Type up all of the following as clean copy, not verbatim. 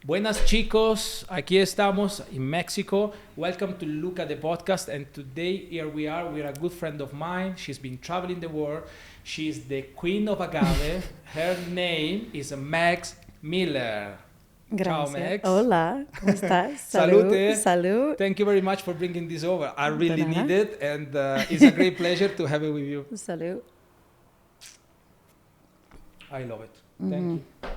Buenas chicos, aquí estamos in Mexico. Welcome to Luca the podcast. And today here we are with a good friend of mine. She's been traveling the world. She's the queen of agave. Her name is Megs Miller. Gracias. Ciao, Megs. Hola, ¿cómo estás? Salute. Salud. Thank you very much for bringing this over. I really De nada. need it, and it's a great pleasure to have it with you. Salud. I love it. Thank you.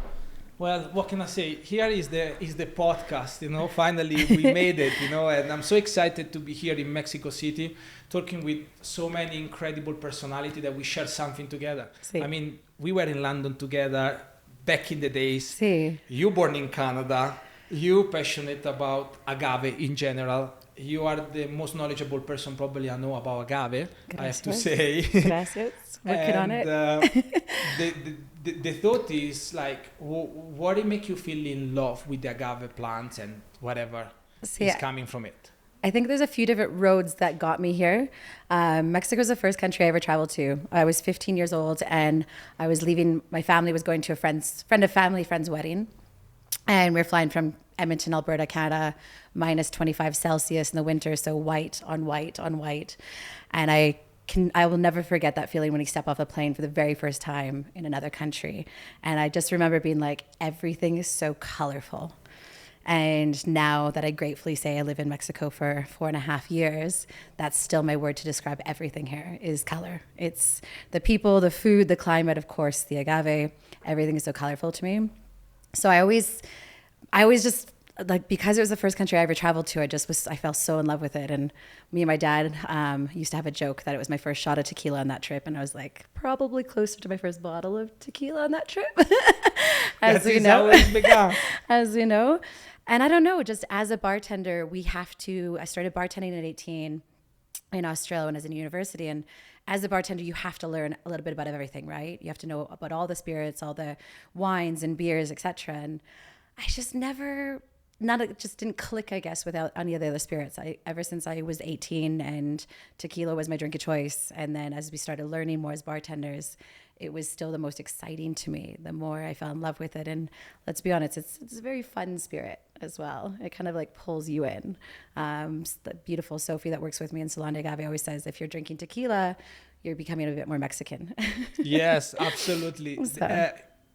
Well, what can I say? Here is the podcast, finally we made it, and I'm so excited to be here in Mexico City talking with so many incredible personalities that we share something together. Sí. I mean, we were in London together back in the days. Sí. You born in Canada, you passionate about agave in general. You are the most knowledgeable person probably I know about agave, Gracias. I have to say. Gracias. Working on it. The thought is like, what did make you feel in love with the agave plants and whatever is coming from it? I think there's a few different roads that got me here. Mexico is the first country I ever traveled to. I was 15 years old and I was leaving. My family was going to a friend's wedding. And we're flying from Edmonton, Alberta, Canada, minus 25 Celsius in the winter. So white on white on white. And I will never forget that feeling when you step off a plane for the very first time in another country. And I just remember being like, everything is so colorful. And now that I gratefully say I live in Mexico for 4.5 years, that's still my word to describe everything here is color. It's the people, the food, the climate, of course, the agave, everything is so colorful to me. So I always just, like, because it was the first country I ever traveled to, I fell so in love with it. And me and my dad used to have a joke that it was my first shot of tequila on that trip. And I was like, probably closer to my first bottle of tequila on that trip. As we know. As we know. And I don't know, just as a bartender, I started bartending at 18 in Australia when I was in university. And as a bartender, you have to learn a little bit about everything, right? You have to know about all the spirits, all the wines and beers, etc. And I just just didn't click, I guess, without any of the other spirits. Ever since I was 18 and tequila was my drink of choice. And then as we started learning more as bartenders, it was still the most exciting to me. The more I fell in love with it. And let's be honest, it's a very fun spirit as well. It kind of like pulls you in. The beautiful Sophie that works with me in Salon de Agave always says, if you're drinking tequila, you're becoming a bit more Mexican. Yes, absolutely.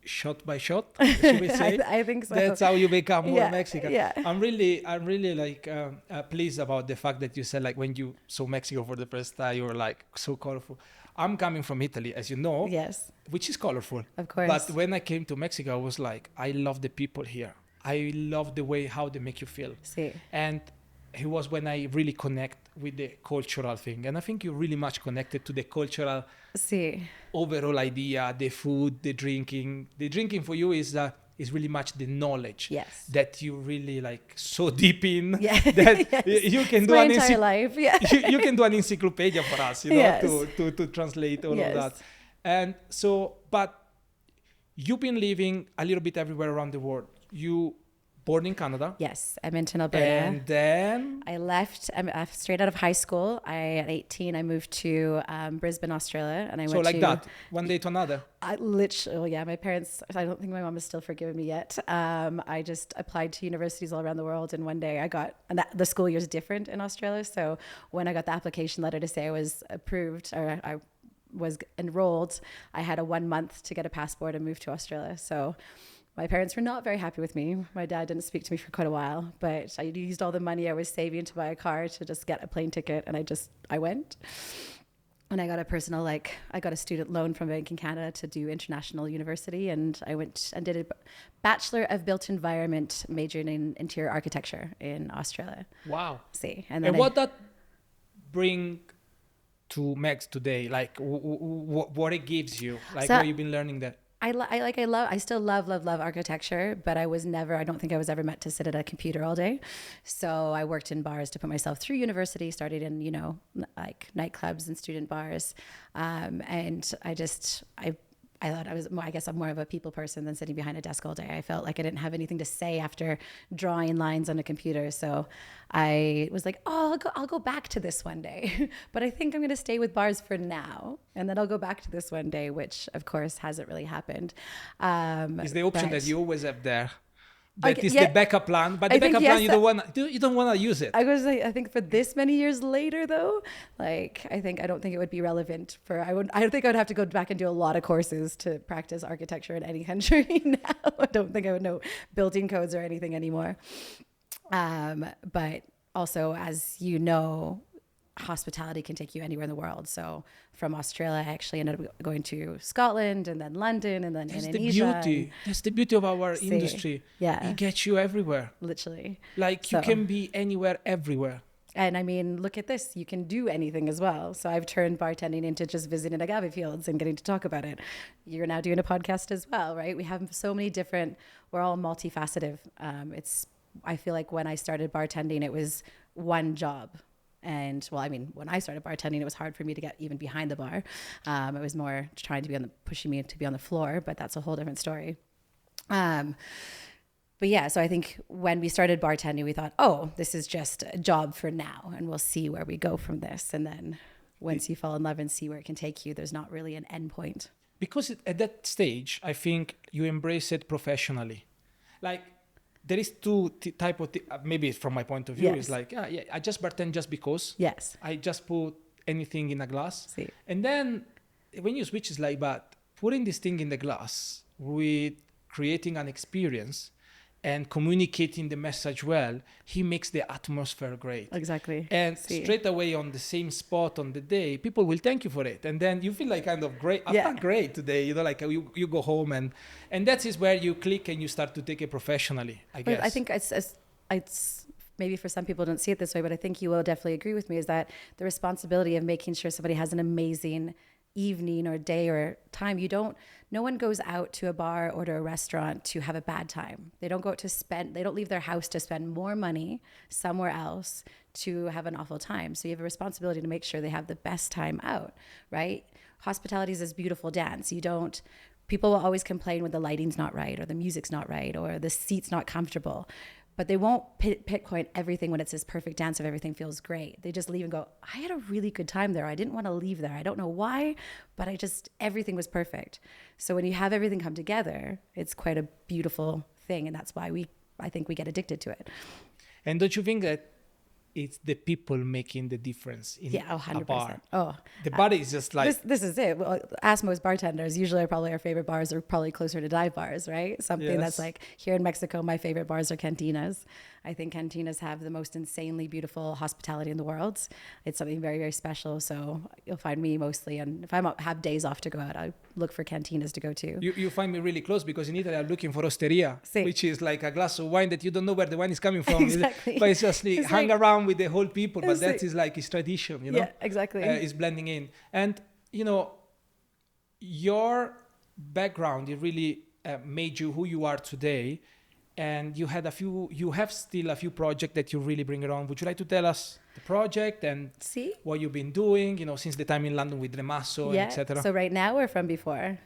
Shot by shot, should we say? I think so. That's how you become more Mexican. Yeah. I'm really like pleased about the fact that you said, like, when you saw Mexico for the first time, you were like so colorful. I'm coming from Italy, as you know. Yes. Which is colorful. Of course. But when I came to Mexico, I was like, I love the people here. I love the way how they make you feel. Sí. And it was when I really connect with the cultural thing. And I think you're really much connected to the cultural overall idea, the food, the drinking. The drinking for you is really much the knowledge that you really like so deep in that you can do my entire life. Yeah. you can do an encyclopedia for us, to translate all of that. And so, but you've been living a little bit everywhere around the world. You born in Canada. Yes, Edmonton, Alberta. And then? I left straight out of high school. At 18, I moved to Brisbane, Australia. And I went like that, one day to another? My parents, I don't think my mom has still forgiven me yet. I just applied to universities all around the world. And one day the school year is different in Australia. So when I got the application letter to say I was approved or I was enrolled, I had a 1 month to get a passport and move to Australia. So my parents were not very happy with me. My dad didn't speak to me for quite a while, but I used all the money I was saving to buy a car to just get a plane ticket. And I went and I got a student loan from Bank in Canada to do international university. And I went and did a Bachelor of Built Environment, majoring in interior architecture in Australia. Wow. And what that bring to Megs today? Like what it gives you? Like what you've been learning there? I still love architecture, but I don't think I was ever meant to sit at a computer all day. So I worked in bars to put myself through university, started in, like nightclubs and student bars. And I thought I'm more of a people person than sitting behind a desk all day. I felt like I didn't have anything to say after drawing lines on a computer. So I was like, I'll go back to this one day. But I think I'm going to stay with bars for now. And then I'll go back to this one day, which of course hasn't really happened. Is the option that you always have there? that is the backup plan, but the backup plan you don't want to use it. I think for this many years later though, like I don't think it would be relevant for I don't think I would have to go back and do a lot of courses to practice architecture in any country now. I don't think I would know building codes or anything anymore. But also, as you know, hospitality can take you anywhere in the world. So from Australia, I actually ended up going to Scotland and then London and then Indonesia. That's the beauty of our industry. Yeah. It gets you everywhere. Literally. Like you can be anywhere, everywhere. And I mean, look at this. You can do anything as well. So I've turned bartending into just visiting agave fields and getting to talk about it. You're now doing a podcast as well, right? We have so many different, we're all multifaceted. I feel like when I started bartending, it was one job. And well, I mean, when I started bartending, it was hard for me to get even behind the bar. It was more trying to pushing me to be on the floor, but that's a whole different story. But yeah, so I think when we started bartending, we thought, oh, this is just a job for now, and we'll see where we go from this. And then once you fall in love and see where it can take you, there's not really an end point. Because at that stage, I think you embrace it professionally. Like, there is two type of maybe from my point of view, it's like I just bartend just because. Yes. I just put anything in a glass. See. And then when you switch, it's like, but putting this thing in the glass with creating an experience and communicating the message well, he makes the atmosphere great. Exactly. And straight away on the same spot on the day, people will thank you for it. And then you feel like kind of great. I felt great today. You know, like you go home and that is where you click and you start to take it professionally, I guess. I think it's maybe for some people don't see it this way, but I think you will definitely agree with me is that the responsibility of making sure somebody has an amazing evening or day or time. No one goes out to a bar or to a restaurant to have a bad time. They don't leave their house to spend more money somewhere else to have an awful time. So you have a responsibility to make sure they have the best time out, right? Hospitality is this beautiful dance. People will always complain when the lighting's not right or the music's not right or the seat's not comfortable. But they won't pinpoint everything when it's this perfect dance of everything feels great. They just leave and go, I had a really good time there. I didn't want to leave there. I don't know why, but everything was perfect. So when you have everything come together, it's quite a beautiful thing. And that's why I think we get addicted to it. And don't you think that it's the people making the difference in 100%. A bar? Oh, the body is just like... This is it. Well, ask most bartenders. Usually our favorite bars are probably closer to dive bars, right? Something that's like, here in Mexico, my favorite bars are cantinas. I think cantinas have the most insanely beautiful hospitality in the world. It's something very, very special. So you'll find me mostly, and if I have days off to go out, I look for cantinas to go to. You find me really close because in Italy I'm looking for osteria, which is like a glass of wine that you don't know where the wine is coming from. Exactly. But it's just hang around with the whole people, but that is like it's tradition, you know? Yeah, exactly. It's blending in. And, you know, your background, it really made you who you are today. And you have still a few projects that you really bring around. Would you like to tell us the project and what you've been doing, you know, since the time in London with Remasso, etc.? So right now or from before?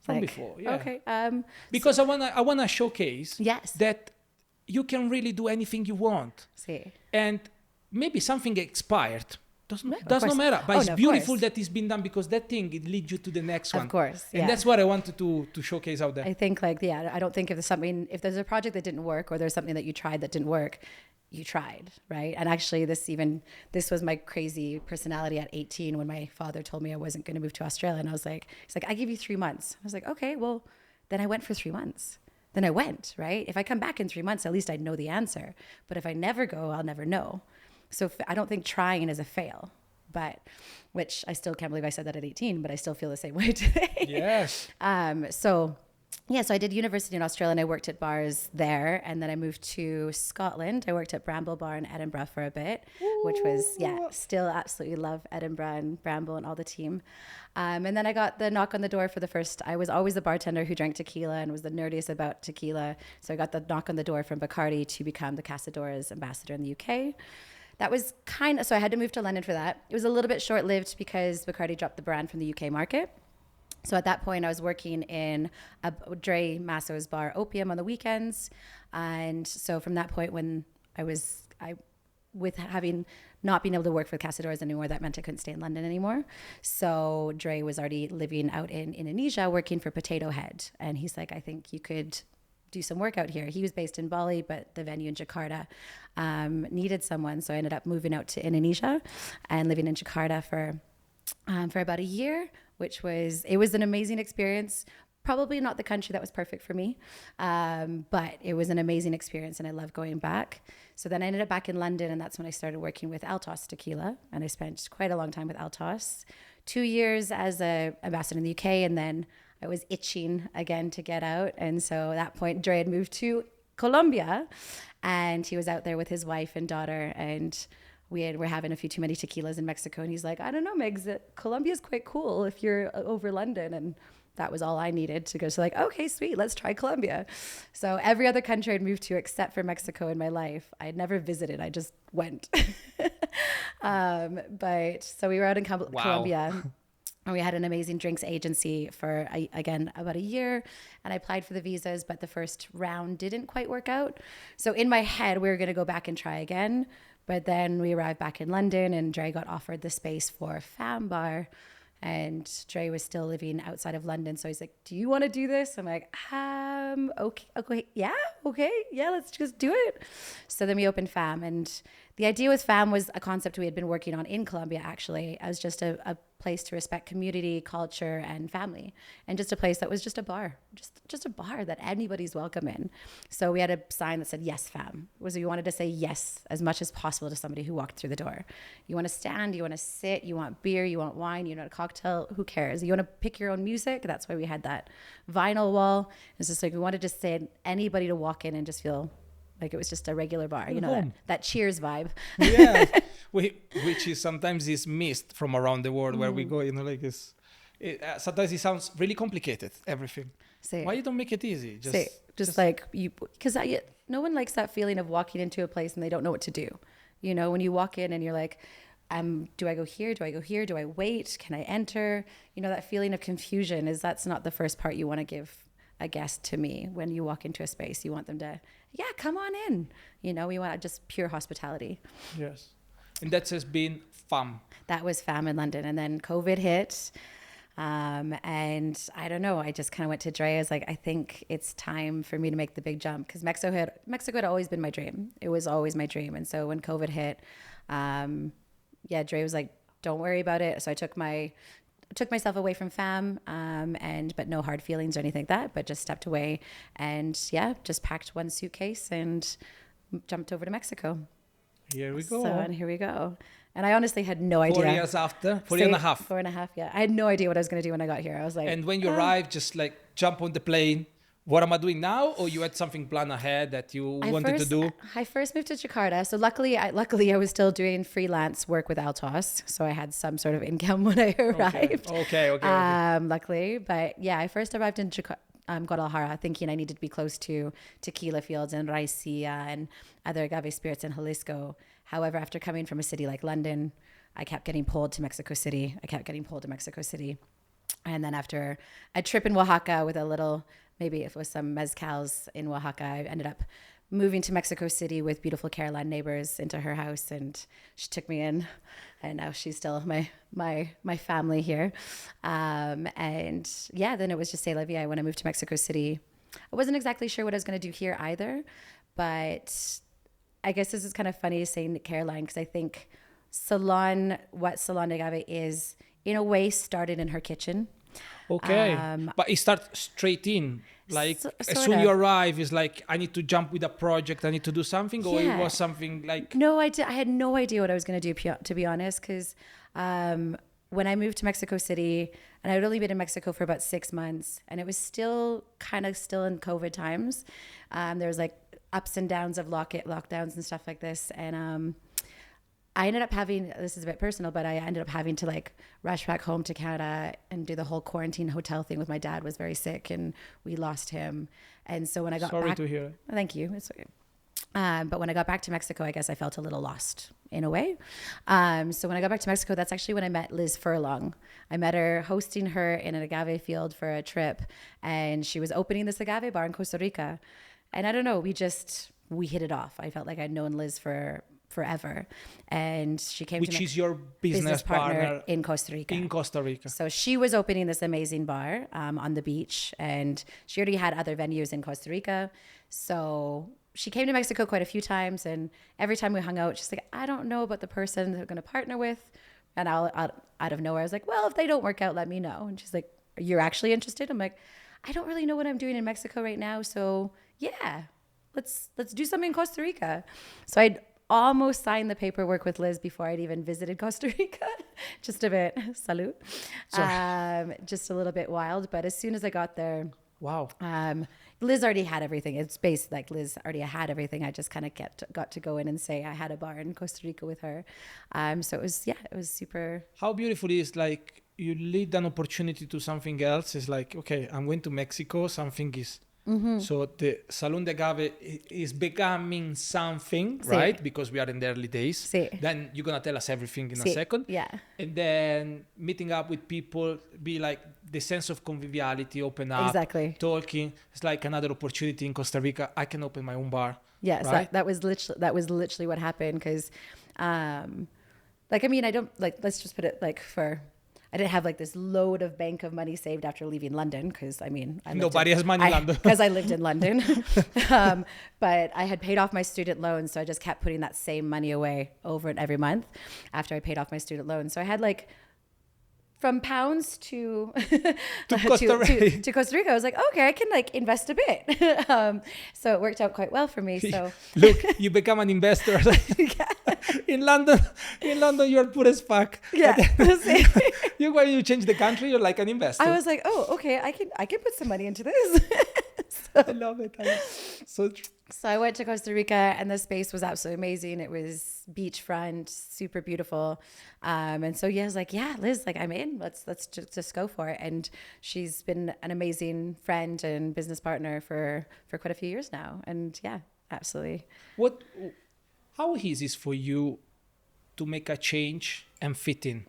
From before, yeah. Okay. Because I wanna showcase that you can really do anything you want. And maybe something expired. Does not matter, but it's beautiful that it's been done because that thing, it leads you to the next one. Of course, and that's what I wanted to showcase out there. I think I don't think if there's a project that didn't work or there's something that you tried that didn't work, you tried, right? And actually this was my crazy personality at 18 when my father told me I wasn't going to move to Australia. And he's like, I give you 3 months. I was like, okay, well, then I went for 3 months. Then I went, right? If I come back in 3 months, at least I'd know the answer. But if I never go, I'll never know. So I don't think trying is a fail, which I still can't believe I said that at 18, but I still feel the same way today. Yes. So I did university in Australia and I worked at bars there. And then I moved to Scotland. I worked at Bramble Bar in Edinburgh for a bit, which was, still absolutely love Edinburgh and Bramble and all the team. And then I got the knock on the door I was always the bartender who drank tequila and was the nerdiest about tequila. So I got the knock on the door from Bacardi to become the Casadores ambassador in the UK. That was so I had to move to London for that. It was a little bit short-lived because Bacardi dropped the brand from the UK market. So at that point, I was working in Dre Masso's bar, Opium, on the weekends. And so from that point, when with having not being able to work for Casadores anymore, that meant I couldn't stay in London anymore. So Dre was already living out in Indonesia, working for Potato Head. And he's like, I think you could do some work out here. He was based in Bali, but the venue in Jakarta needed someone. So I ended up moving out to Indonesia and living in Jakarta for about a year, it was an amazing experience. Probably not the country that was perfect for me, but it was an amazing experience and I love going back. So then I ended up back in London, and that's when I started working with Altos Tequila, and I spent quite a long time with Altos. 2 years as an ambassador in the UK, and then I was itching again to get out. And so at that point, Dre had moved to Colombia, and he was out there with his wife and daughter, and we're having a few too many tequilas in Mexico. And he's like, I don't know, Megs, Colombia's quite cool if you're over London. And that was all I needed to go. So like, okay, sweet, let's try Colombia. So every other country I'd moved to except for Mexico in my life, I'd never visited. I just went. But so we were out in Colombia. And we had an amazing drinks agency for, again, about a year. And I applied for the visas, but the first round didn't quite work out. So in my head, we were going to go back and try again. But then we arrived back in London, and Dre got offered the space for Fam Bar. And Dre was still living outside of London. So he's like, do you want to do this? I'm like, okay, yeah, let's just do it. So then we opened Fam. And the idea with Fam was a concept we had been working on in Colombia, actually, as just a place to respect community, culture, and family. And just a place that was just a bar, just a bar that anybody's welcome in. So we had a sign that said, yes, Fam. We wanted to say yes as much as possible to somebody who walked through the door. You want to stand, you want to sit, you want beer, you want wine, you want a cocktail, who cares? You want to pick your own music? That's why we had that vinyl wall. It's just like we wanted to say anybody to walk in and just feel like it was just a regular bar, you know, that Cheers vibe. Yeah, which is sometimes is missed from around the world where we go, you know, like sometimes it sounds really complicated, everything. Why you don't make it easy? Just like you, because no one likes that feeling of walking into a place and they don't know what to do. You know, when you walk in and you're like, do I go here? Do I go here? Do I wait? Can I enter? You know, that feeling of confusion that's not the first part you want to give a guest. To me, when you walk into a space, you want them to, yeah, come on in. You know, we want just pure hospitality. Yes. And that has been Fam. That was Fam in London. And then COVID hit. And I don't know, I just kind of went to Dre. I was like, I think it's time for me to make the big jump, because Mexico had always been my dream. It was always my dream. And so when COVID hit, Dre was like, don't worry about it. So I took myself away from Fam, but no hard feelings or anything like that, but just stepped away and just packed one suitcase and jumped over to Mexico. Here we go. And here we go. And I honestly had no idea. 4 years after, 4.5. 4.5, yeah. I had no idea what I was going to do when I got here. I was like, and when you arrived, just like jump on the plane. What am I doing now? Or you had something planned ahead that you wanted to do? I first moved to Jakarta. So luckily I was still doing freelance work with Altos. So I had some sort of income when I arrived. Okay. Luckily. But yeah, I first arrived in Guadalajara, thinking I needed to be close to tequila fields and raicilla and other agave spirits in Jalisco. However, after coming from a city like London, I kept getting pulled to Mexico City. And then after a trip in Oaxaca with maybe it was some mezcals in Oaxaca, I ended up moving to Mexico City with beautiful Caroline neighbors into her house, and she took me in, and now she's still my family here. Then it was just say la vie. When I moved to Mexico City, I wasn't exactly sure what I was going to do here either, but I guess this is kind of funny saying Caroline, because I think Salon de Agave is, in a way, started in her kitchen. Okay. But it starts straight in. Like, as soon as you arrive, it's like, I need to jump with a project, I need to do something, or it was something like... No, I had no idea what I was going to do, to be honest, because when I moved to Mexico City, and I'd only been in Mexico for about 6 months, and it was still in COVID times. There was like ups and downs of lockdowns and stuff like this, and I ended up having, this is a bit personal, but I ended up having to like rush back home to Canada and do the whole quarantine hotel thing with my dad. Was very sick and we lost him. And so when I got back... Sorry to hear. Thank you. It's okay. But when I got back to Mexico, I guess I felt a little lost in a way. So when I got back to Mexico, that's actually when I met Liz Furlong. I met her hosting her in an agave field for a trip, and she was opening this agave bar in Costa Rica. And I don't know, we hit it off. I felt like I'd known Liz for forever. And she came Which is your business partner in Costa Rica. In Costa Rica. So she was opening this amazing bar on the beach, and she already had other venues in Costa Rica. So she came to Mexico quite a few times, and every time we hung out, she's like, I don't know about the person that I'm going to partner with. And out of nowhere, I was like, well, if they don't work out, let me know. And she's like, you're actually interested? I'm like, I don't really know what I'm doing in Mexico right now. So yeah, let's do something in Costa Rica. So I'd almost signed the paperwork with Liz before I'd even visited Costa Rica. Just a bit, salud. Just a little bit wild. But as soon as I got there, wow. Liz already had everything. It's based like Liz already had everything. I just kind of got to go in and say I had a bar in Costa Rica with her. So it was super. How beautiful it is, like you lead an opportunity to something else. It's like, okay, I'm going to Mexico. Something is. Mm-hmm. So the Salon de Agave is becoming something, right? Because we are in the early days. Then you're going to tell us everything in a second. Yeah. And then meeting up with people, be like the sense of conviviality, open up, exactly. Talking. It's like another opportunity in Costa Rica. I can open my own bar. Yeah, right? So that was literally what happened. Because, I don't like, let's just put it like I didn't have like this load of bank of money saved after leaving London because nobody has money in London because I lived in London. But I had paid off my student loan, so I just kept putting that same money away over and every month after I paid off my student loan. So I had like from pounds to Costa Rica, I was like, okay, I can like invest a bit. So it worked out quite well for me. So look, you become an investor. In London, you're poor as fuck. Yeah. When you change the country, you're like an investor. I was like, oh, okay, I can put some money into this. I love it. So I went to Costa Rica, and the space was absolutely amazing. It was beachfront, super beautiful. And so I was like, yeah, Liz, like I'm in. Let's just go for it. And she's been an amazing friend and business partner for quite a few years now. And yeah, absolutely. How easy is for you to make a change and fit in?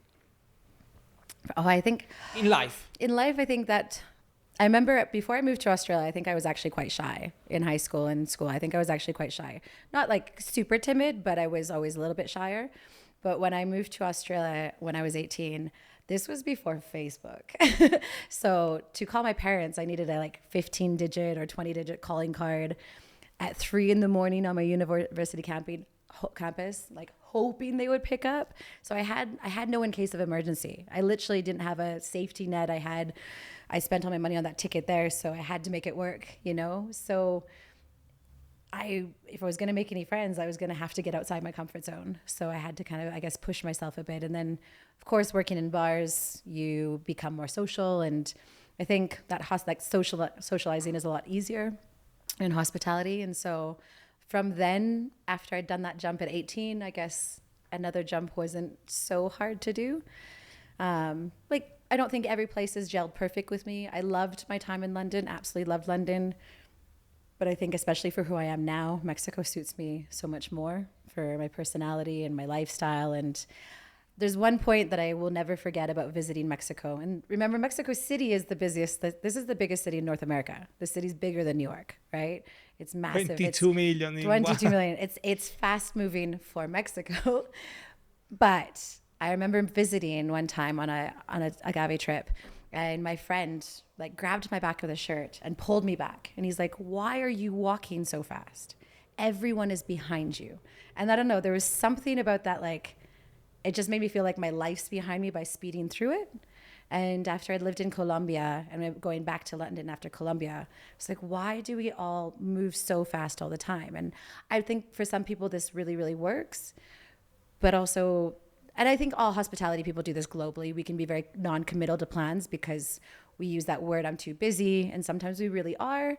Oh, I think in life, I think that I remember before I moved to Australia, I think I was actually quite shy in high school and school. I think I was actually quite shy. Not like super timid, but I was always a little bit shyer. But when I moved to Australia when I was 18, this was before Facebook. So to call my parents, I needed a like 15-digit or 20-digit calling card at 3 a.m. on my university campus, like hoping they would pick up. So I had no in case of emergency. I literally didn't have a safety net. I spent all my money on that ticket there, so I had to make it work, So if I was going to make any friends, I was going to have to get outside my comfort zone. So I had to kind of, I guess, push myself a bit. And then, of course, working in bars, you become more social. And I think that socializing is a lot easier in hospitality. And so from then, after I'd done that jump at 18, I guess another jump wasn't so hard to do. I don't think every place has gelled perfect with me. I loved my time in London, absolutely loved London. But I think especially for who I am now, Mexico suits me so much more for my personality and my lifestyle. And there's one point that I will never forget about visiting Mexico. And remember, Mexico City is the busiest. This is the biggest city in North America. The city's bigger than New York, right? It's massive. 22 million. 22 million. It's fast moving for Mexico. But I remember visiting one time on a agave trip, and my friend like grabbed my back of the shirt and pulled me back. And he's like, why are you walking so fast? Everyone is behind you. And I don't know, there was something about that, like, it just made me feel like my life's behind me by speeding through it. And after I'd lived in Colombia and going back to London after Colombia, it's like, why do we all move so fast all the time? And I think for some people this really, really works. But also, and I think all hospitality people do this globally. We can be very non-committal to plans because we use that word, I'm too busy. And sometimes we really are.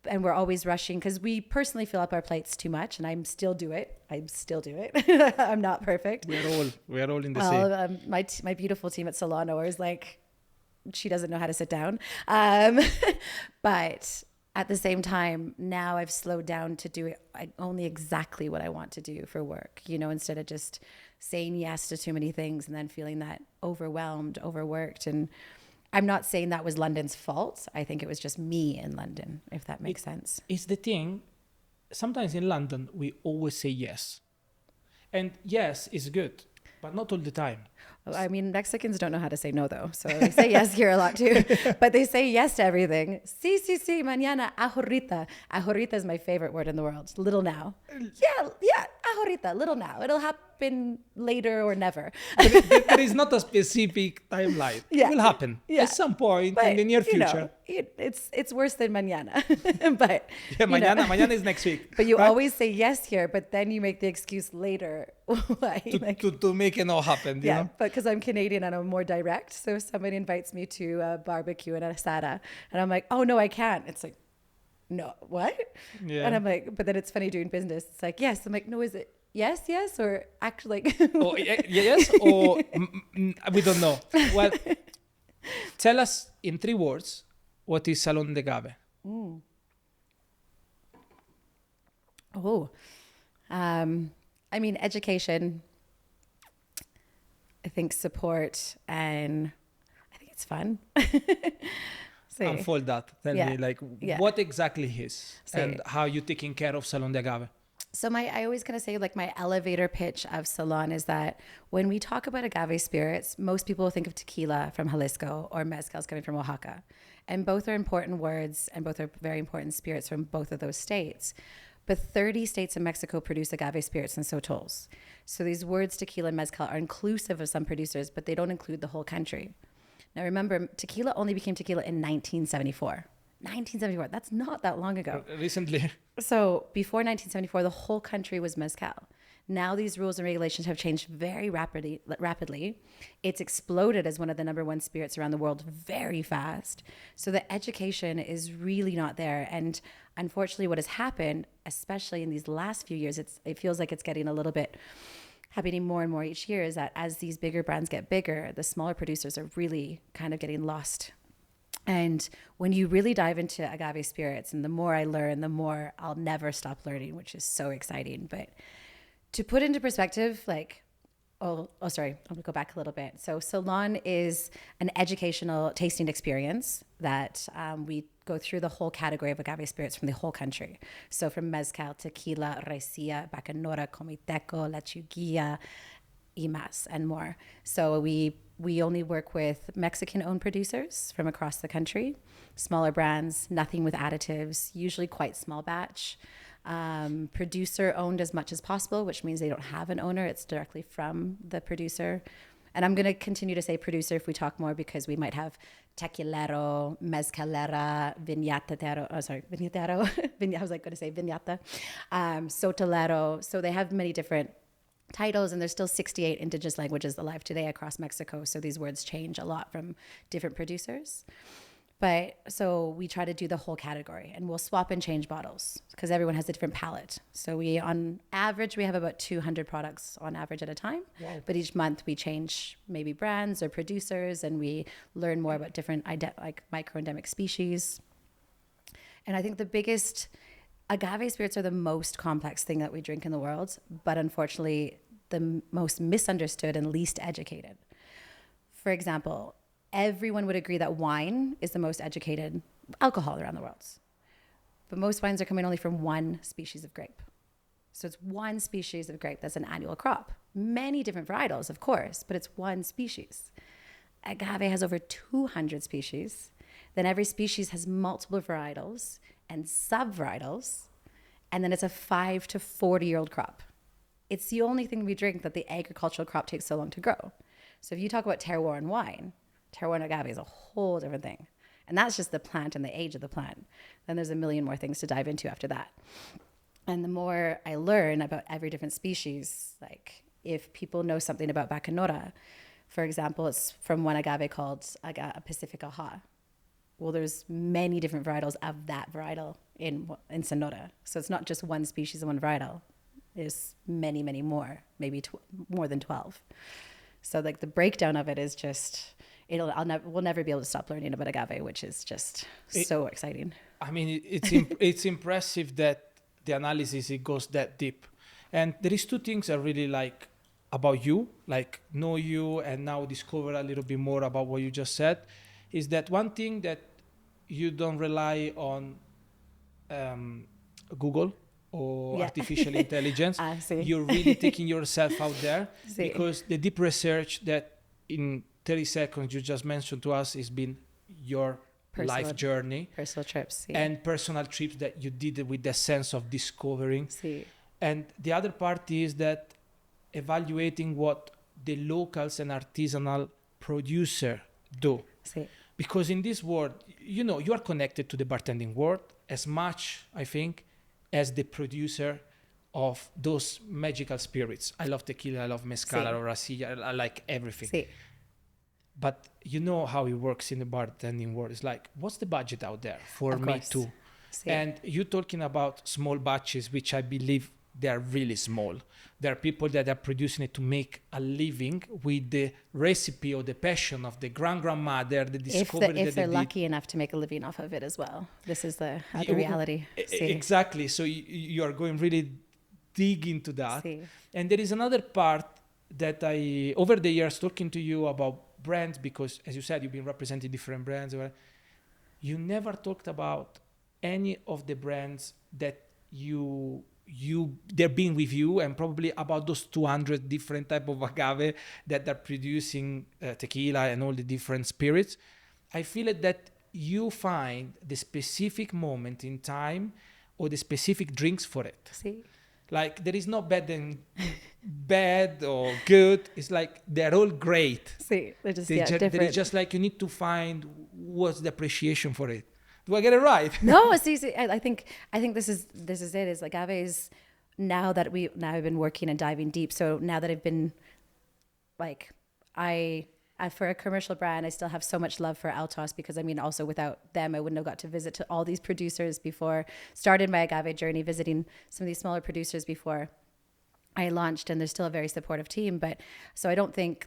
And we're always rushing because we personally fill up our plates too much. And I still do it. I'm not perfect. We're all in the same. My beautiful team at Salon is like, she doesn't know how to sit down. But at the same time, now I've slowed down to do it only exactly what I want to do for work, instead of just saying yes to too many things and then feeling that overwhelmed, overworked. And I'm not saying that was London's fault. I think it was just me in London, if that makes sense. It's the thing. Sometimes in London, we always say yes. And yes, it's good, but not all the time. I mean, Mexicans don't know how to say no, though. So they say yes here a lot, too. But they say yes to everything. Sí, sí, sí, mañana, ahorita. Ahorita is my favorite word in the world. Little now. Yeah, ahorita, little now. It'll happen later or never. There is not a specific timeline. It will happen at some point in the near future. It's worse than mañana. But mañana is next week. But you always say yes here, but then you make the excuse later. Why? To make it all happen. Yeah, but because I'm Canadian and I'm more direct. So if somebody invites me to a barbecue and a asada, and I'm like, oh no, I can't. It's like, no, what? Yeah. And I'm like, but then it's funny doing business. It's like, yes. I'm like, no, is it yes, or actually like yes, or we don't know. Well, tell us in 3 words, what is Salon de Agave? I mean, education, I think support, and I think it's fun. Unfold that. Tell me, what exactly is and how you taking care of Salon de Agave? So I always kind of say, like, my elevator pitch of Salon is that when we talk about agave spirits, most people think of tequila from Jalisco or mezcals coming from Oaxaca. And both are important words, and both are very important spirits from both of those states. But 30 states in Mexico produce agave spirits and sotols. So these words, tequila and mezcal, are inclusive of some producers, but they don't include the whole country. Now remember, tequila only became tequila in 1974. 1974, that's not that long ago. Recently. So before 1974, the whole country was mezcal. Now these rules and regulations have changed very rapidly. It's exploded as one of the #1 spirits around the world very fast. So the education is really not there. And unfortunately, what has happened, especially in these last few years, it feels like it's getting a little bit happening more and more each year, is that as these bigger brands get bigger, the smaller producers are really kind of getting lost. And when you really dive into agave spirits, and the more I learn, the more I'll never stop learning, which is so exciting. But to put into perspective, sorry, I'm gonna go back a little bit. So Salon is an educational tasting experience that we go through the whole category of agave spirits from the whole country. So from mezcal, tequila, raicilla, bacanora, comiteco, lechuguilla, y más, and more. So we only work with Mexican-owned producers from across the country, smaller brands, nothing with additives, usually quite small batch. Producer-owned as much as possible, which means they don't have an owner. It's directly from the producer. And I'm going to continue to say producer if we talk more, because we might have tequilero, mezcalera, viñatero. I was going to say viñata, sotolero. So they have many different titles, and there's still 68 indigenous languages alive today across Mexico. So these words change a lot from different producers. But so we try to do the whole category, and we'll swap and change bottles because everyone has a different palate. So on average, we have about 200 products on average at a time. Wow. But each month we change maybe brands or producers, and we learn more about different micro-endemic species. And I think the biggest agave spirits are the most complex thing that we drink in the world, but unfortunately the most misunderstood and least educated. For example, everyone would agree that wine is the most educated alcohol around the world. But most wines are coming only from one species of grape. So it's one species of grape that's an annual crop. Many different varietals, of course, but it's one species. Agave has over 200 species. Then every species has multiple varietals and sub-varietals. And then it's a 5 to 40-year-old crop. It's the only thing we drink that the agricultural crop takes so long to grow. So if you talk about terroir and wine, terroir and agave is a whole different thing. And that's just the plant and the age of the plant. Then there's a million more things to dive into after that. And the more I learn about every different species, like if people know something about bacanora, for example, it's from one agave called Pacifica Ha. Well, there's many different varietals of that varietal in Sonora. So it's not just one species and one varietal. There's many, many more, maybe more than 12. So like the breakdown of it is just, we'll never be able to stop learning about agave, which is just so exciting. I mean, it's impressive that the analysis, it goes that deep. And there is two things I really like about you, like know you and now discover a little bit more about what you just said, is that one thing that you don't rely on Google or artificial intelligence. You're really taking yourself out there because the deep research that in 30 seconds you just mentioned to us has been your life journey, personal trips, and personal trips that you did with the sense of discovering. And the other part is that evaluating what the locals and artisanal producer do. Because in this world, you know, you are connected to the bartending world as much, I think, as the producer of those magical spirits. I love tequila, I love mezcal, I love raicilla, I like everything. But you know how it works in the bartending world. It's like, what's the budget out there for me too? And you talking about small batches, which I believe they are really small. There are people that are producing it to make a living with the recipe or the passion of the grandmother, the discovery if they're lucky enough to make a living off of it as well. This is the other reality. Exactly. So you are going really dig into that. And there is another part that I, over the years, talking to you about brands, because as you said, you've been representing different brands. You never talked about any of the brands that they're being with you, and probably about those 200 different type of agave that are producing tequila and all the different spirits. I feel that you find the specific moment in time or the specific drinks for it. Like there is no bad or good. It's like they're all great. They're just different. There is just like you need to find what's the appreciation for it. Do I get it right? No, I think this is it. Is like agaves. Now I've been working and diving deep. So now that I've been like, I for a commercial brand, I still have so much love for Altos, because I mean, also without them, I wouldn't have got to visit to all these producers before, started my agave journey, visiting some of these smaller producers before I launched, and there's still a very supportive team. But so I don't think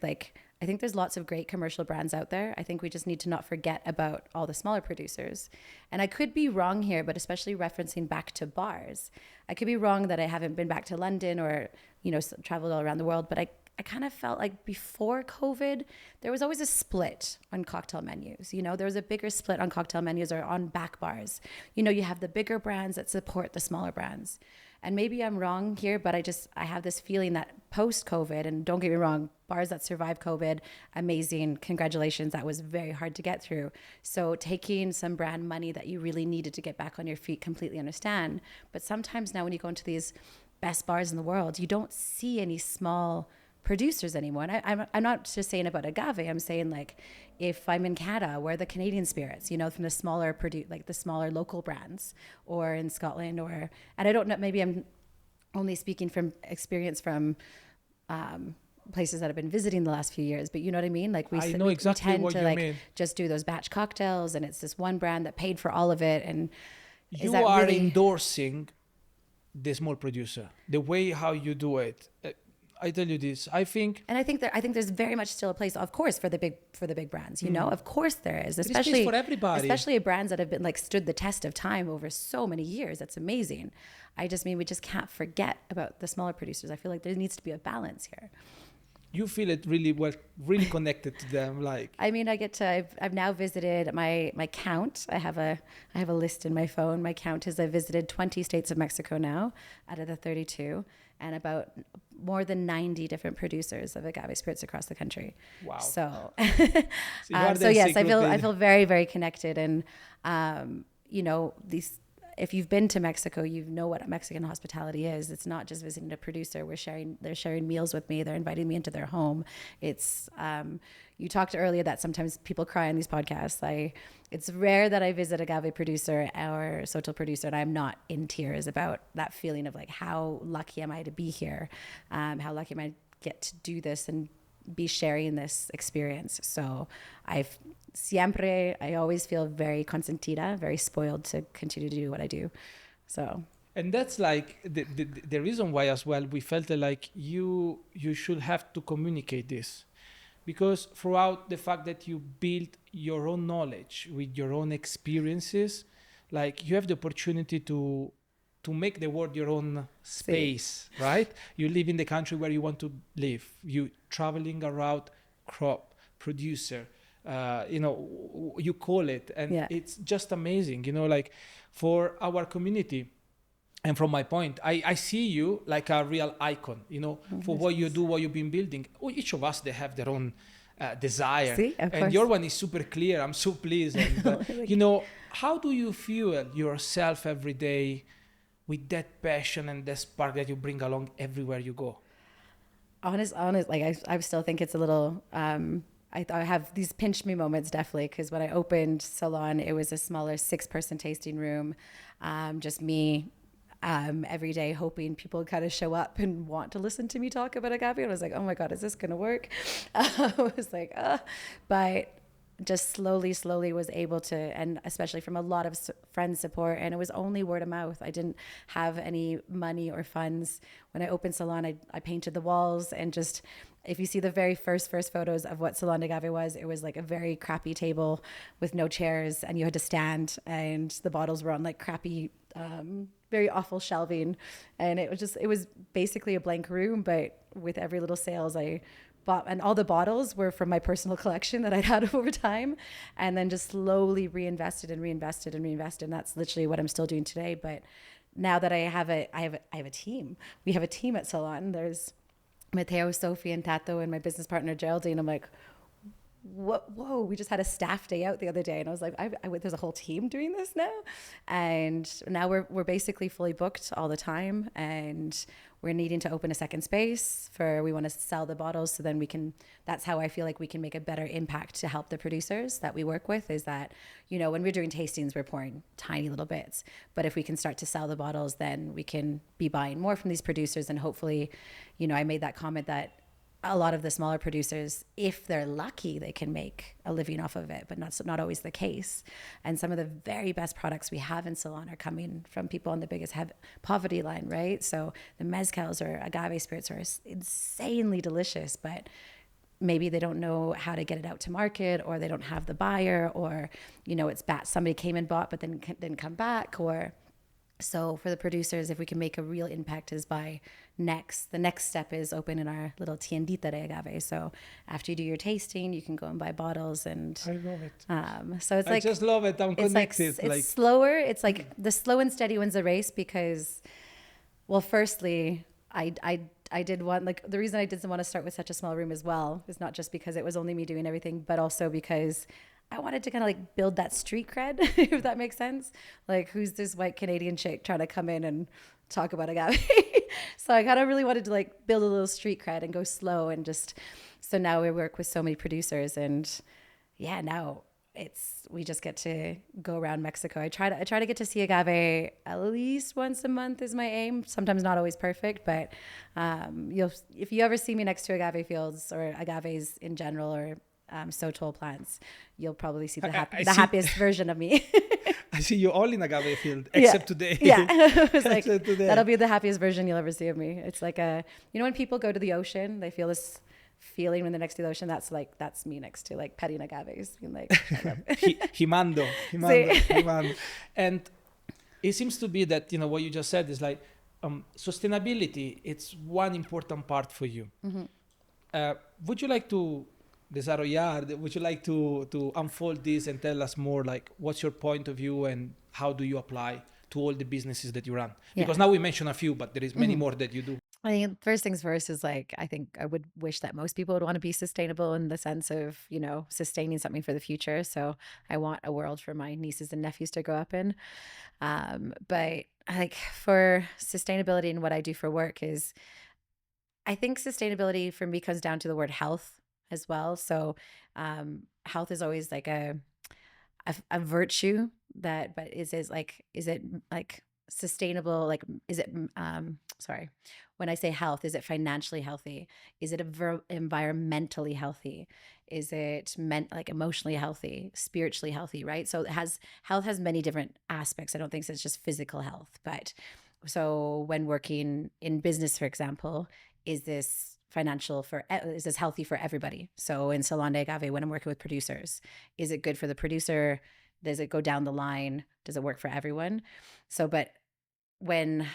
I think there's lots of great commercial brands out there. I think we just need to not forget about all the smaller producers. And I could be wrong here, but especially referencing back to bars, I could be wrong that I haven't been back to London or, you know, traveled all around the world. But I kind of felt like before COVID, there was always a split on cocktail menus. You know, there was a bigger split on cocktail menus or on back bars. You know, you have the bigger brands that support the smaller brands. And maybe I'm wrong here, but I have this feeling that post-COVID, and don't get me wrong, bars that survived COVID, amazing, congratulations, that was very hard to get through. So taking some brand money that you really needed to get back on your feet, completely understand. But sometimes now when you go into these best bars in the world, you don't see any small producers anymore. And I'm not just saying about agave, I'm saying like if I'm in CATA, where the Canadian spirits, you know, from the smaller the smaller local brands, or in Scotland, and I don't know, maybe I'm only speaking from experience from places that I've been visiting the last few years, but you know what I mean? Like we tend to mean. Just do those batch cocktails, and it's this one brand that paid for all of it. And you are really endorsing the small producer, the way how you do it. I tell you this, I think there's very much still a place, of course, for the big brands. You know, of course there is, especially for everybody, especially brands that have been like stood the test of time over so many years. That's amazing. I just mean we just can't forget about the smaller producers. I feel like there needs to be a balance here. You feel it really well, really connected to them. Like, I mean, I've now visited my count. I have a list in my phone. My count is I've visited 20 states of Mexico now out of the 32, and about more than 90 different producers of agave spirits across the country. Wow. So yes, I feel very, very connected. And, you know, if you've been to Mexico, you know what Mexican hospitality is. It's not just visiting a producer. They're sharing meals with me. They're inviting me into their home. It's, you talked earlier that sometimes people cry on these podcasts. It's rare that I visit agave producer or Sotol producer and I'm not in tears about that feeling of like, how lucky am I to be here? How lucky am I to get to do this and be sharing this experience. So I always feel very consentida, very spoiled to continue to do what I do. So, and that's like the reason why as well we felt like you should have to communicate this, because throughout the fact that you build your own knowledge with your own experiences, like you have the opportunity to make the world your own space, right? You live in the country where you want to live. You traveling around crop, producer, you call it. And it's just amazing, like for our community. And from my point, I see you like a real icon, for what you do, what you've been building. Each of us, they have their own desire. See, of and course. Your one is super clear. I'm so pleased. And, how do you fuel yourself every day with that passion and that spark that you bring along everywhere you go? Honest, like I still think it's a little, I have these pinch me moments definitely, because when I opened Salon, it was a smaller 6-person tasting room, just me, every day hoping people would kind of show up and want to listen to me talk about agave. And I was like, oh my God, is this going to work? I was like, but just slowly was able to, and especially from a lot of friends support, and it was only word of mouth. I didn't have any money or funds. When I opened Salon, I painted the walls, and just, if you see the very first photos of what Salon de Agave was, it was like a very crappy table with no chairs, and you had to stand, and the bottles were on like crappy, very awful shelving, and it was basically a blank room. But with every little sales I bought, and all the bottles were from my personal collection that I'd had over time, and then just slowly reinvested. And that's literally what I'm still doing today. But now that I have a team, we have a team at Salon. There's Matteo, Sophie, and Tato, and my business partner Geraldine. I'm like, whoa, we just had a staff day out the other day, and I was like, there's a whole team doing this now. And now we're basically fully booked all the time, and we're needing to open a second space we want to sell the bottles, so then that's how I feel like we can make a better impact to help the producers that we work with. Is that, when we're doing tastings, we're pouring tiny little bits, but if we can start to sell the bottles, then we can be buying more from these producers. And hopefully, I made that comment that a lot of the smaller producers, if they're lucky, they can make a living off of it, but not always the case. And some of the very best products we have in Salon are coming from people on the biggest poverty line, right? So the mezcals or agave spirits are insanely delicious, but maybe they don't know how to get it out to market, or they don't have the buyer, or, it's bad. Somebody came and bought, but then didn't come back. So for the producers, if we can make a real impact, is the next step is open in our little tiendita de agave. So after you do your tasting, you can go and buy bottles. And I love it. So it's I just love it. I'm connected. It's slower. It's like the slow and steady wins the race, because, well, firstly, I did want, like, the reason I didn't want to start with such a small room as well is not just because it was only me doing everything, but also because I wanted to kind of like build that street cred, if that makes sense. Like, who's this white Canadian chick trying to come in and talk about agave? So I kind of really wanted to like build a little street cred and go slow, and so now we work with so many producers, and yeah, now we just get to go around Mexico. I try to get to see agave at least once a month is my aim. Sometimes not always perfect, but if you ever see me next to agave fields or agaves in general, or sotol plants, you'll probably see the happiest version of me. I see you all in agave field, except today. Yeah, I was like, that'll be the happiest version you'll ever see of me. It's like when people go to the ocean, they feel this feeling when they're next to the ocean. That's me next to like petting agaves, being like, himando. And it seems to be that, what you just said is like, sustainability, it's one important part for you. Mm-hmm. Would you like to desarrollar? Would you like to unfold this and tell us more, like, what's your point of view and how do you apply to all the businesses that you run? Because now we mentioned a few, but there is many more that you do. I mean, first things first is like, I think I would wish that most people would want to be sustainable in the sense of, sustaining something for the future. So I want a world for my nieces and nephews to grow up in. But like for sustainability and what I do for work is, I think sustainability for me comes down to the word health as well. So health is always like a virtue but is it like sustainable? Like, is it, when I say health, is it financially healthy? Is it environmentally healthy? Is it like emotionally healthy, spiritually healthy, right? So health has many different aspects. I don't think it's just physical health, but so when working in business, for example, is this healthy for everybody? So in Salon de Agave, when I'm working with producers, is it good for the producer? Does it go down the line? Does it work for everyone? So, but when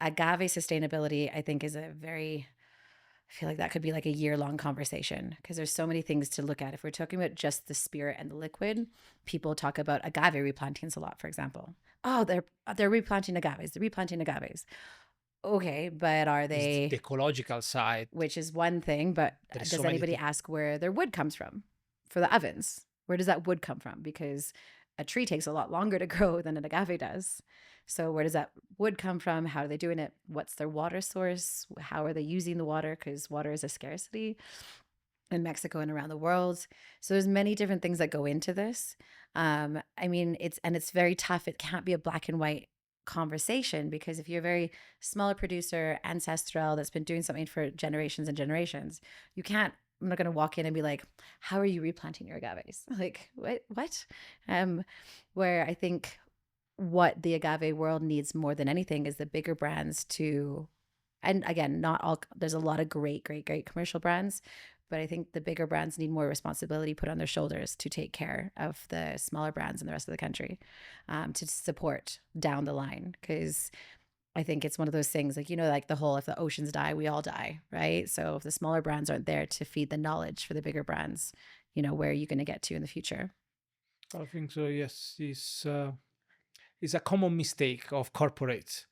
agave sustainability, I think, is a very I feel like that could be like a year-long conversation because there's so many things to look at. If we're talking about just the spirit and the liquid, people talk about agave replantings a lot, for example. Oh, they're replanting agaves. They're replanting agaves. Okay, but are they... It's the ecological side. Which is one thing, but does anybody ask where their wood comes from for the ovens? Where does that wood come from? Because a tree takes a lot longer to grow than an agave does. So where does that wood come from? How are they doing it? What's their water source? How are they using the water? Because water is a scarcity in Mexico and around the world. So there's many different things that go into this. I mean, it's very tough. It can't be a black and white conversation because if you're a very smaller producer, ancestral, that's been doing something for generations and generations, I'm not going to walk in and be like, how are you replanting your agaves? Like, what? Where I think what the agave world needs more than anything is the bigger brands to, and again, not all, there's a lot of great commercial brands, but I think the bigger brands need more responsibility put on their shoulders to take care of the smaller brands in the rest of the country, to support down the line. Because I think it's one of those things like, like the whole, if the oceans die, we all die, right? So if the smaller brands aren't there to feed the knowledge for the bigger brands, where are you going to get to in the future? I think so, yes. It's a common mistake of corporates.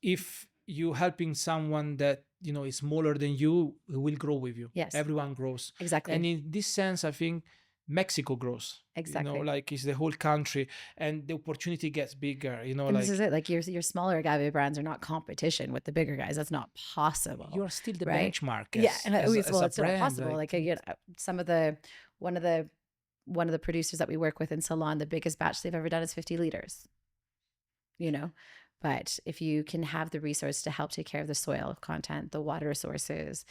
If you're helping someone that, is smaller than you, will grow with you. Yes. Everyone grows. Exactly. And in this sense, I think Mexico grows. Exactly. Like it's the whole country and the opportunity gets bigger, And like this is it. Like your smaller agave brands are not competition with the bigger guys. That's not possible. You're still the right? benchmark. Yeah. And it's brand, not possible. Like one of the producers that we work with in Salon, the biggest batch they've ever done is 50 liters. But if you can have the resource to help take care of the soil content, the water sources,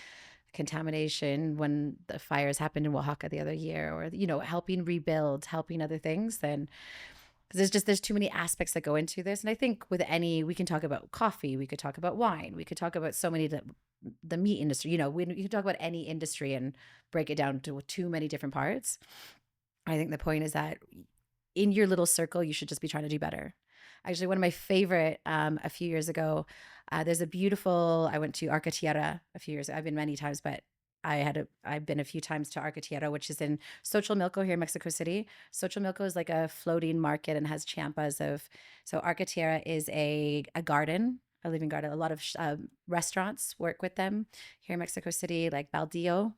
contamination when the fires happened in Oaxaca the other year, or helping rebuild, helping other things, then there's too many aspects that go into this. And I think we can talk about coffee, we could talk about wine, we could talk about so many, the meat industry, you can talk about any industry and break it down to too many different parts. I think the point is that in your little circle, you should just be trying to do better. Actually, one of my favorite, a few years ago, I went to Arca Tierra a few years ago. I've been many times, but I've been a few times to Arca Tierra, which is in Xochimilco here in Mexico City. Xochimilco is like a floating market and has champas so Arca Tierra is a garden, a living garden. A lot of restaurants work with them here in Mexico City, like Baldillo.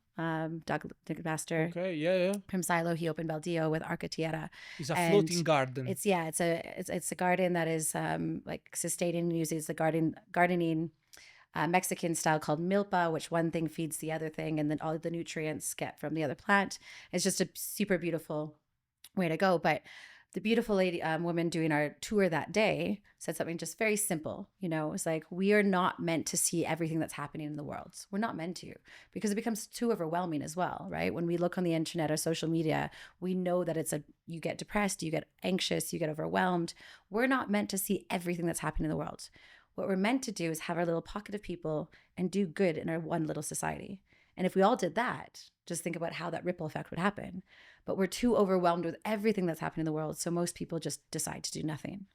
Doug Master. Okay, yeah. From Silo, he opened Baldillo with Arca Tierra. It's a floating garden. It's a garden that is like sustaining, uses the gardening Mexican style called milpa, which one thing feeds the other thing, and then all the nutrients get from the other plant. It's just a super beautiful way to go. But the beautiful lady, woman doing our tour that day said something just very simple. It's like, we are not meant to see everything that's happening in the world. We're not meant to, because it becomes too overwhelming as well, right? When we look on the internet or social media, we know that you get depressed, you get anxious, you get overwhelmed. We're not meant to see everything that's happening in the world. What we're meant to do is have our little pocket of people and do good in our one little society. And if we all did that, just think about how that ripple effect would happen. But we're too overwhelmed with everything that's happening in the world. So most people just decide to do nothing,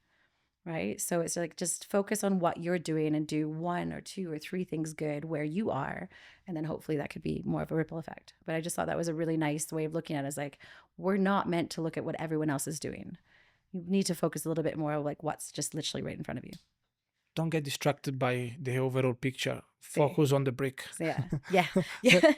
right? So it's like, just focus on what you're doing and do 1 or 2 or 3 things good where you are. And then hopefully that could be more of a ripple effect. But I just thought that was a really nice way of looking at it. Is like, we're not meant to look at what everyone else is doing. You need to focus a little bit more like what's just literally right in front of you. Don't get distracted by the overall picture. Focus on the brick. Yeah.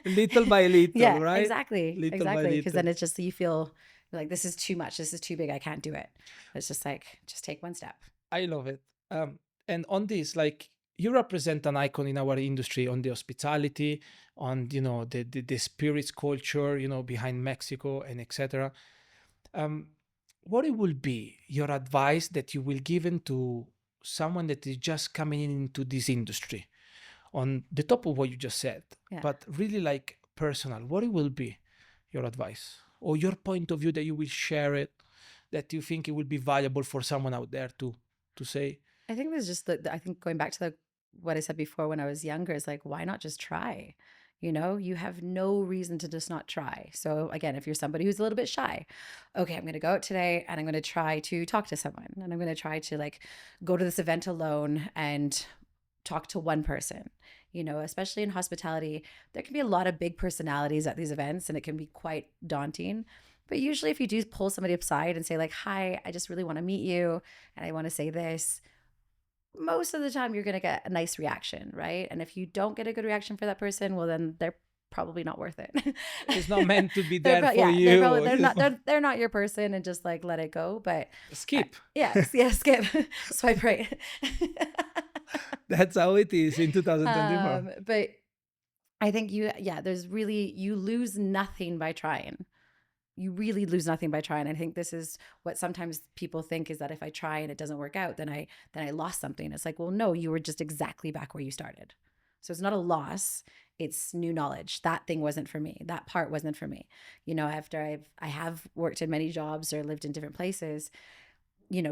Little by little, yeah, right? Exactly. Little. Because then it's just, you feel like this is too much. This is too big. I can't do it. It's just like, just take one step. I love it. And on this, like, you represent an icon in our industry on the hospitality, on, the spirits culture, behind Mexico and etc. What it will be your advice that you will give to someone that is just coming into this industry, on the top of what you just said, but really like personal? What it will be your advice or your point of view that you will share it, that you think it will be valuable for someone out there to say? I think there's just I think going back to what I said before when I was younger, is like, why not just try? You have no reason to just not try. So again, if you're somebody who's a little bit shy, okay, I'm going to go out today and I'm going to try to talk to someone, and I'm going to try to like go to this event alone and talk to one person, especially in hospitality. There can be a lot of big personalities at these events and it can be quite daunting. But usually if you do pull somebody aside and say like, hi, I just really want to meet you and I want to say this, most of the time you're going to get a nice reaction, right? And if you don't get a good reaction for that person, well, then they're probably not worth it. It's not meant to be there for you. They're not your person, and just like let it go. But skip. Skip. Swipe right. That's how it is in 2024. But I think you lose nothing by trying. You really lose nothing by trying. I think this is what sometimes people think, is that if I try and it doesn't work out, then I lost something. It's like, well, no, you were just exactly back where you started. So it's not a loss. It's new knowledge. That thing wasn't for me. That part wasn't for me. After I have worked in many jobs or lived in different places,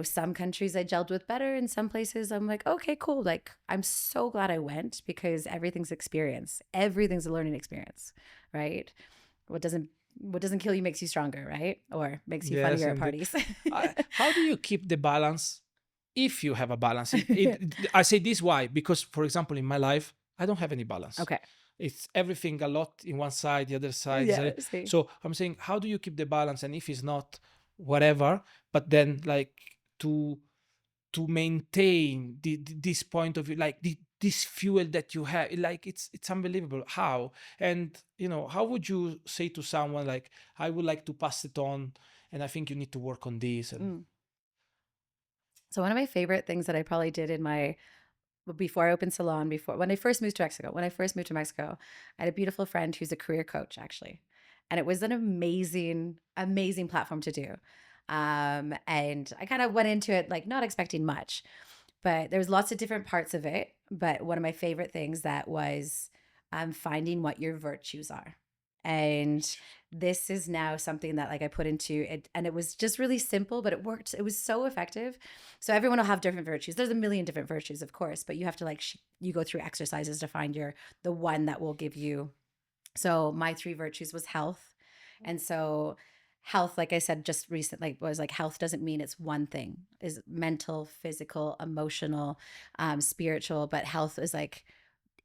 some countries I gelled with better, and some places I'm like, okay, cool. Like, I'm so glad I went, because everything's experience. Everything's a learning experience, right? What doesn't kill you makes you stronger, right? Or makes you funnier at parties. How do you keep the balance, if you have a balance? I say this why? Because, for example, in my life, I don't have any balance. Okay. It's everything a lot in one side, the other side. Yeah, so I'm saying, how do you keep the balance? And if it's not, whatever, but then like to maintain this point of view, like this fuel that you have, like it's unbelievable how. And how would you say to someone like, I would like to pass it on and I think you need to work on this? So one of my favorite things that I probably did before I opened Salon, when I first moved to Mexico, I had a beautiful friend who's a career coach, actually. And it was an amazing, amazing platform to do. And I kind of went into it like not expecting much, but there was lots of different parts of it. But one of my favorite things that was finding what your virtues are. And this is now something that like I put into it, and it was just really simple, but it worked. It was so effective. So everyone will have different virtues. There's a million different virtues, of course, but you have to you go through exercises to find the one that will give you. So my 3 virtues was health. And so health, like I said, just recently was like, health doesn't mean it's one thing. Is mental, physical, emotional, spiritual, but health is like,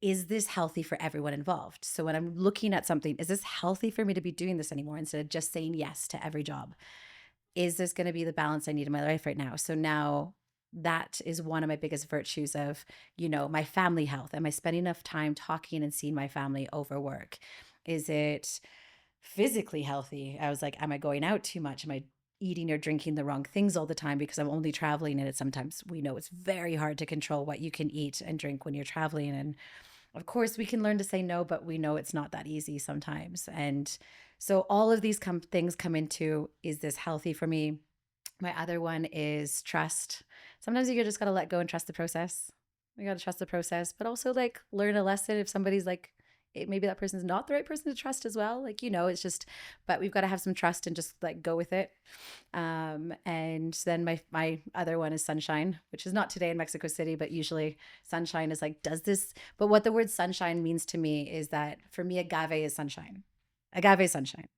is this healthy for everyone involved? So when I'm looking at something, is this healthy for me to be doing this anymore instead of just saying yes to every job? Is this going to be the balance I need in my life right now? So now that is one of my biggest virtues of, my family health. Am I spending enough time talking and seeing my family over work? Is it physically healthy? I was like, am I going out too much? Am I eating or drinking the wrong things all the time because I'm only traveling? And sometimes we know it's very hard to control what you can eat and drink when you're traveling. And of course we can learn to say no, but we know it's not that easy sometimes. And so all of these things come into, is this healthy for me? My other one is trust. Sometimes you just got to let go and trust the process. You got to trust the process, but also like learn a lesson if somebody's like, maybe that person's not the right person to trust as well. Like, it's just, but we've got to have some trust and just like go with it. And then my other one is sunshine, which is not today in Mexico City, but usually sunshine is like, but what the word sunshine means to me is that for me, agave is sunshine. Agave is sunshine.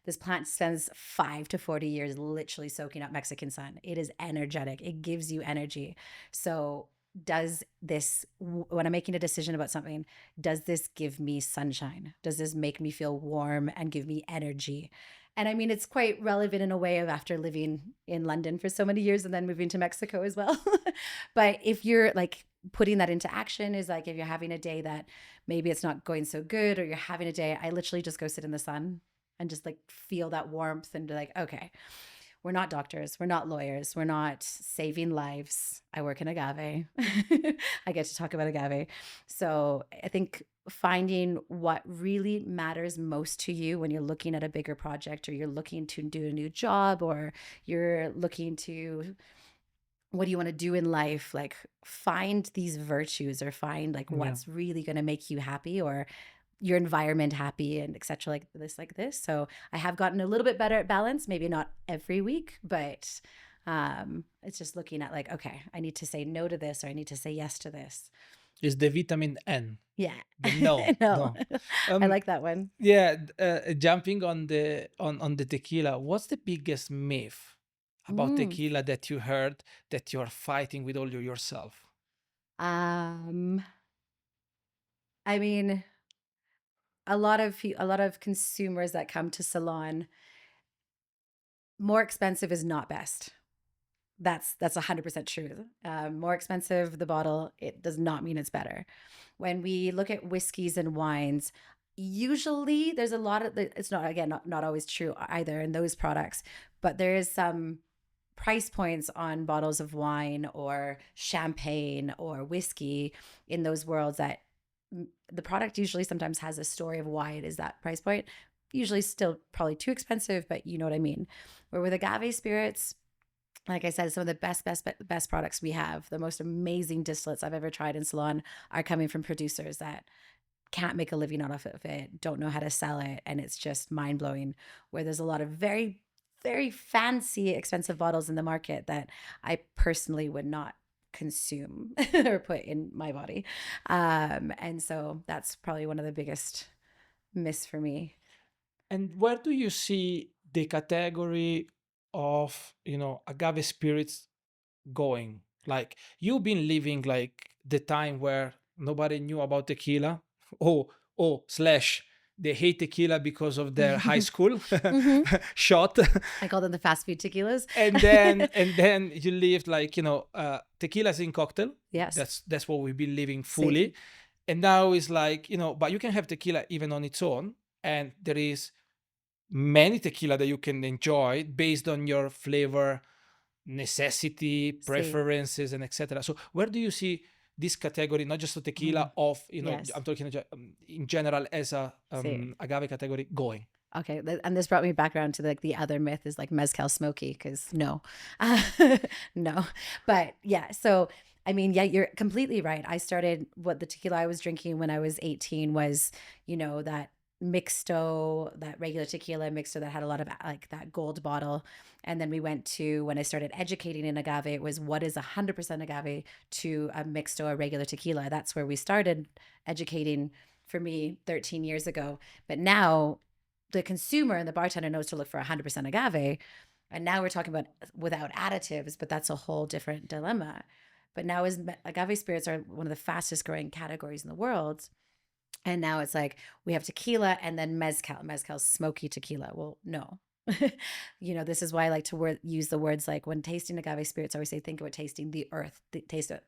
This plant spends 5 to 40 years literally soaking up Mexican sun. It is energetic. It gives you energy. So does this, when I'm making a decision about something, does this give me sunshine? Does this make me feel warm and give me energy? And I mean, it's quite relevant in a way of after living in London for so many years and then moving to Mexico as well. But if you're like putting that into action, is like if you're having a day that maybe it's not going so good, or you're having a day, I literally just go sit in the sun and just like feel that warmth and be like, okay, we're not doctors. We're not lawyers. We're not saving lives. I work in agave. I get to talk about agave. So I think finding what really matters most to you when you're looking at a bigger project, or you're looking to do a new job, or you're looking to, what do you want to do in life? Like find these virtues, or find like what's really going to make you happy, or your environment happy, and etc. like this. So I have gotten a little bit better at balance, maybe not every week, but it's just looking at like, okay, I need to say no to this, or I need to say yes to this. Is the vitamin N. Yeah. No. I like that one. Yeah. Jumping on the tequila, what's the biggest myth about tequila that you heard that you're fighting with all yourself? I mean, a lot of consumers that come to Salon, more expensive is not best. That's 100% true. More expensive the bottle, it does not mean it's better. When we look at whiskeys and wines, usually there's a lot of, it's not, again, not always true either in those products, but there is some price points on bottles of wine or champagne or whiskey in those worlds that the product usually sometimes has a story of why it is that price point. Usually still probably too expensive, but you know what I mean. Where with agave spirits, like I said, some of the best products we have, the most amazing distillates I've ever tried in Salon are coming from producers that can't make a living off of it, don't know how to sell it, and it's just mind-blowing. Where there's a lot of very, very fancy, expensive bottles in the market that I personally would not consume or put in my body. And so that's probably one of the biggest myths for me. And where do you see the category of, agave spirits going? Like, you've been living like the time where nobody knew about tequila. Slash they hate tequila because of their high school shot. I call them the fast food tequilas. and then you lived like, tequila's in cocktail. Yes. That's what we've been living fully. Same. And now it's like, but you can have tequila even on its own. And there is many tequila that you can enjoy based on your flavor necessity, preferences, and etc. So where do you see this category, not just the tequila, of, yes. I'm talking in general as a agave category going? Okay, and this brought me back around to the other myth is like mezcal smoky, because no. No. But yeah, so I mean, yeah, you're completely right. I started, what the tequila I was drinking when I was 18 was, that mixto, that regular tequila mixto that had a lot of like that gold bottle. And then we went to, when I started educating in agave, it was what is 100% agave to a mixto, a regular tequila. That's where we started educating for me 13 years ago. But now the consumer and the bartender knows to look for 100% agave. And now we're talking about without additives, but that's a whole different dilemma. But now agave spirits are one of the fastest growing categories in the world. And now it's like we have tequila and then mezcal. Mezcal's smoky tequila. Well, no. This is why I like to use the words like when tasting agave spirits, I always say think about tasting the earth, tasting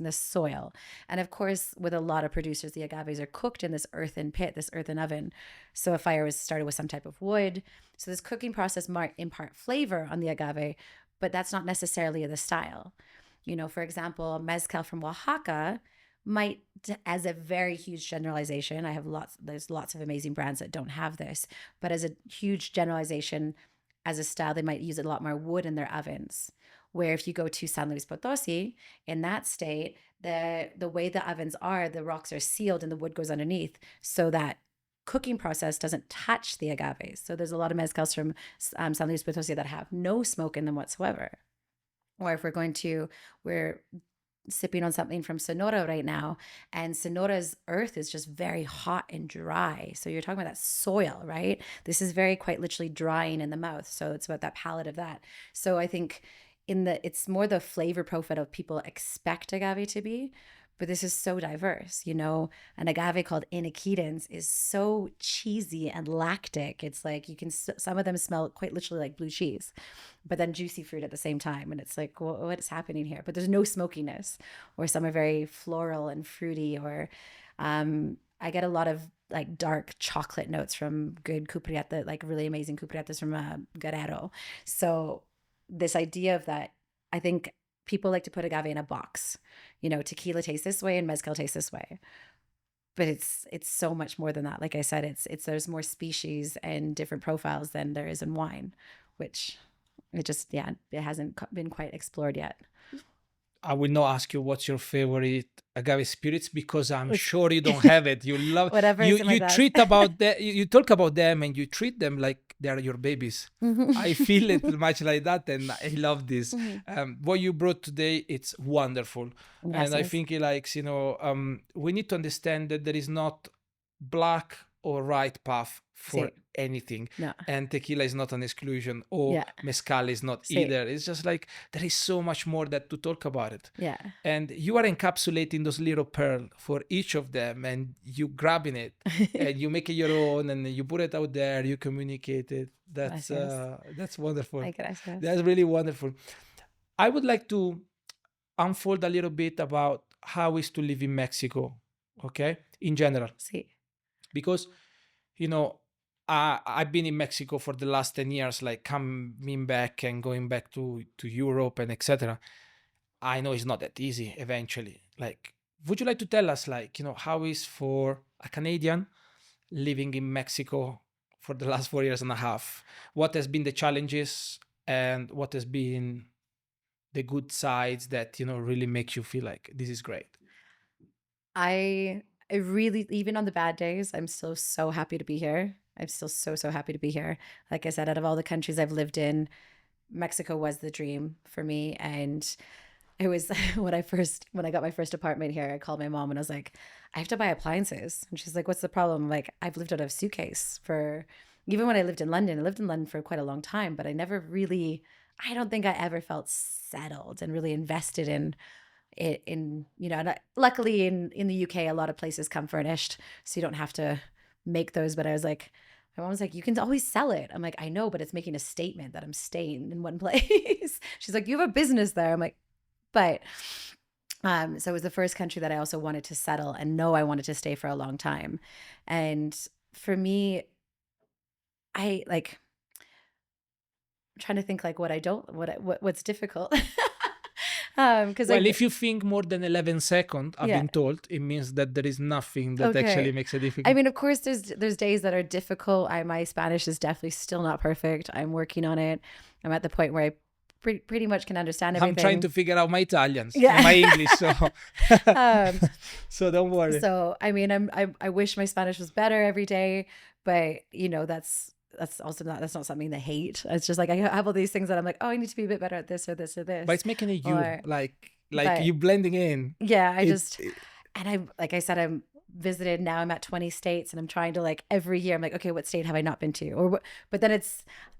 the soil. And of course, with a lot of producers, the agaves are cooked in this earthen pit, this earthen oven. So a fire was started with some type of wood. So this cooking process might impart flavor on the agave, but that's not necessarily the style. For example, mezcal from Oaxaca might, as a very huge generalization, there's lots of amazing brands that don't have this, but as a huge generalization, as a style, they might use a lot more wood in their ovens. Where if you go to San Luis Potosi, in that state, the way the ovens are, the rocks are sealed and the wood goes underneath, so that cooking process doesn't touch the agaves. So there's a lot of mezcals from San Luis Potosi that have no smoke in them whatsoever. Or if we're sipping on something from Sonora right now, and Sonora's earth is just very hot and dry. So you're talking about that soil, right? This is very quite literally drying in the mouth. So it's about that palate of that. So I think it's more the flavor profile of people expect agave to be, but this is so diverse. An agave called Iniquitans is so cheesy and lactic. It's like some of them smell quite literally like blue cheese, but then juicy fruit at the same time. And it's like, well, what is happening here? But there's no smokiness. Or some are very floral and fruity. Or I get a lot of like dark chocolate notes from good cupreata, like really amazing cupreatas from Guerrero. So this idea of that, I think people like to put agave in a box. Tequila tastes this way and mezcal tastes this way. But it's so much more than that. Like I said, there's more species and different profiles than there is in wine, which it hasn't been quite explored yet. I will not ask you what's your favorite agave spirits, because I'm sure you don't have it. You love whatever. You treat about that. You talk about them and you treat them like they are your babies. Mm-hmm. I feel it much like that, and I love this. Mm-hmm. What you brought today, it's wonderful, and I think we need to understand that there is not black or right path for anything. No. And tequila is not an exclusion, or mezcal is not either. It's just like there is so much more that to talk about it. Yeah. And you are encapsulating those little pearls for each of them, and you grabbing it and you make it your own, and you put it out there, you communicate it. That's wonderful. That's really wonderful. I would like to unfold a little bit about how is to live in Mexico, okay, in general. Because, you know, I've been in Mexico for the last 10 years, like coming back and going back to Europe and etc. I know it's not that easy eventually. Like, would you like to tell us, like, you know, how is for a Canadian living in Mexico for the last 4 years and a half? What has been the challenges and what has been the good sides that, you know, really make you feel like this is great? I really, even on the bad days, I'm still so happy to be here. I'm still so happy to be here. Like I said, out of all the countries I've lived in, Mexico was the dream for me. And it was when I got my first apartment here, I called my mom and I was like, I have to buy appliances. And she's like, what's the problem? I'm like, I've lived out of a suitcase even when I lived in London. I lived in London for quite a long time, but I don't think I ever felt settled and really invested in it, you know, luckily in the UK, a lot of places come furnished, so you don't have to make those. But I was like, my mom was like, you can always sell it. I'm like, I know, but it's making a statement that I'm staying in one place. She's like, you have a business there. I'm like, but so it was the first country that I also wanted to settle and know I wanted to stay for a long time. And for me, I'm trying to think like what's difficult. If you think more than 11 seconds, I've been told, it means that there is nothing that actually makes a difference. I mean, of course, there's days that are difficult. My Spanish is definitely still not perfect. I'm working on it. I'm at the point where I pretty much can understand everything. I'm trying to figure out my Italian, my English, so don't worry. So I mean, I wish my Spanish was better every day, but you know, that's not something to hate. It's just like I have all these things that I'm like, oh, I need to be a bit better at this or this or this. But it's making it you blending in. Yeah, like I said, I'm visited now. I'm at 20 states, and I'm trying to like every year. I'm like, okay, what state have I not been to? But then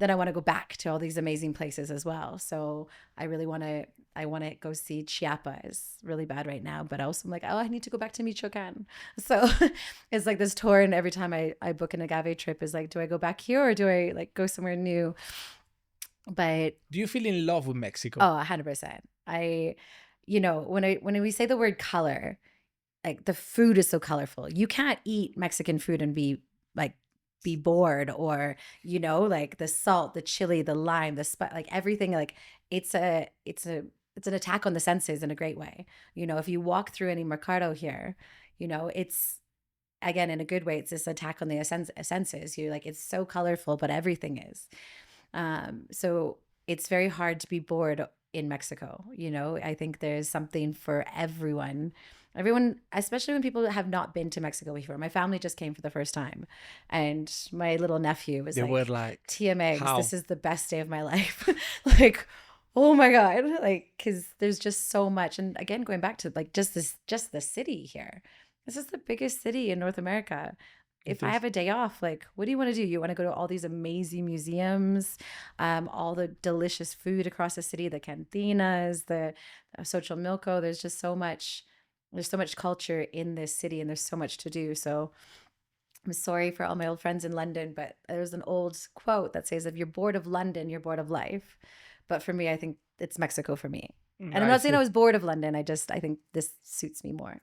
I want to go back to all these amazing places as well. So I really want to. I want to go see Chiapas really bad right now, but also I'm like, oh, I need to go back to Michoacan. So it's like this tour, and every time I book an agave trip is like, do I go back here or do I like go somewhere new? But do you feel in love with Mexico? Oh, 100%. You know, when we say the word color, like the food is so colorful. You can't eat Mexican food and be bored, or, you know, like the salt, the chili, the lime, the spice, like everything, like it's an attack on the senses in a great way. You know, if you walk through any mercado here, you know, it's, again, in a good way, it's this attack on the senses. You're like, it's so colorful, but everything is. So it's very hard to be bored in Mexico. You know, I think there's something for everyone, especially when people have not been to Mexico before. My family just came for the first time, and my little nephew was like, Tia Megs, this is the best day of my life. Like, oh my God, like, because there's just so much. And again, going back to like just the city here, this is the biggest city in North America. If I have a day off, like, what do you want to do? You want to go to all these amazing museums, all the delicious food across the city, the cantinas, the Xochimilco. There's just so much. There's so much culture in this city, and there's so much to do. So I'm sorry for all my old friends in London, but there's an old quote that says, if you're bored of London, you're bored of life. But for me, I think it's Mexico for me. And I'm not saying I was bored of London. I think this suits me more.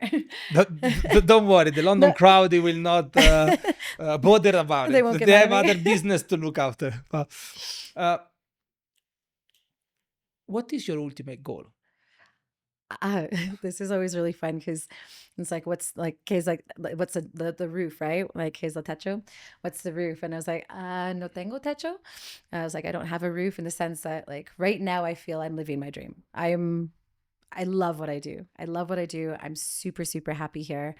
Don't worry. The London crowd, they will not bother about it. They have other business to look after. What is your ultimate goal? This is always really fun because it's like, what's the roof, right? Like, ¿qué es el techo? What's the roof? And I was like, no tengo techo. And I was like, I don't have a roof, in the sense that like right now I feel I'm living my dream. I love what I do. I'm super, super happy here.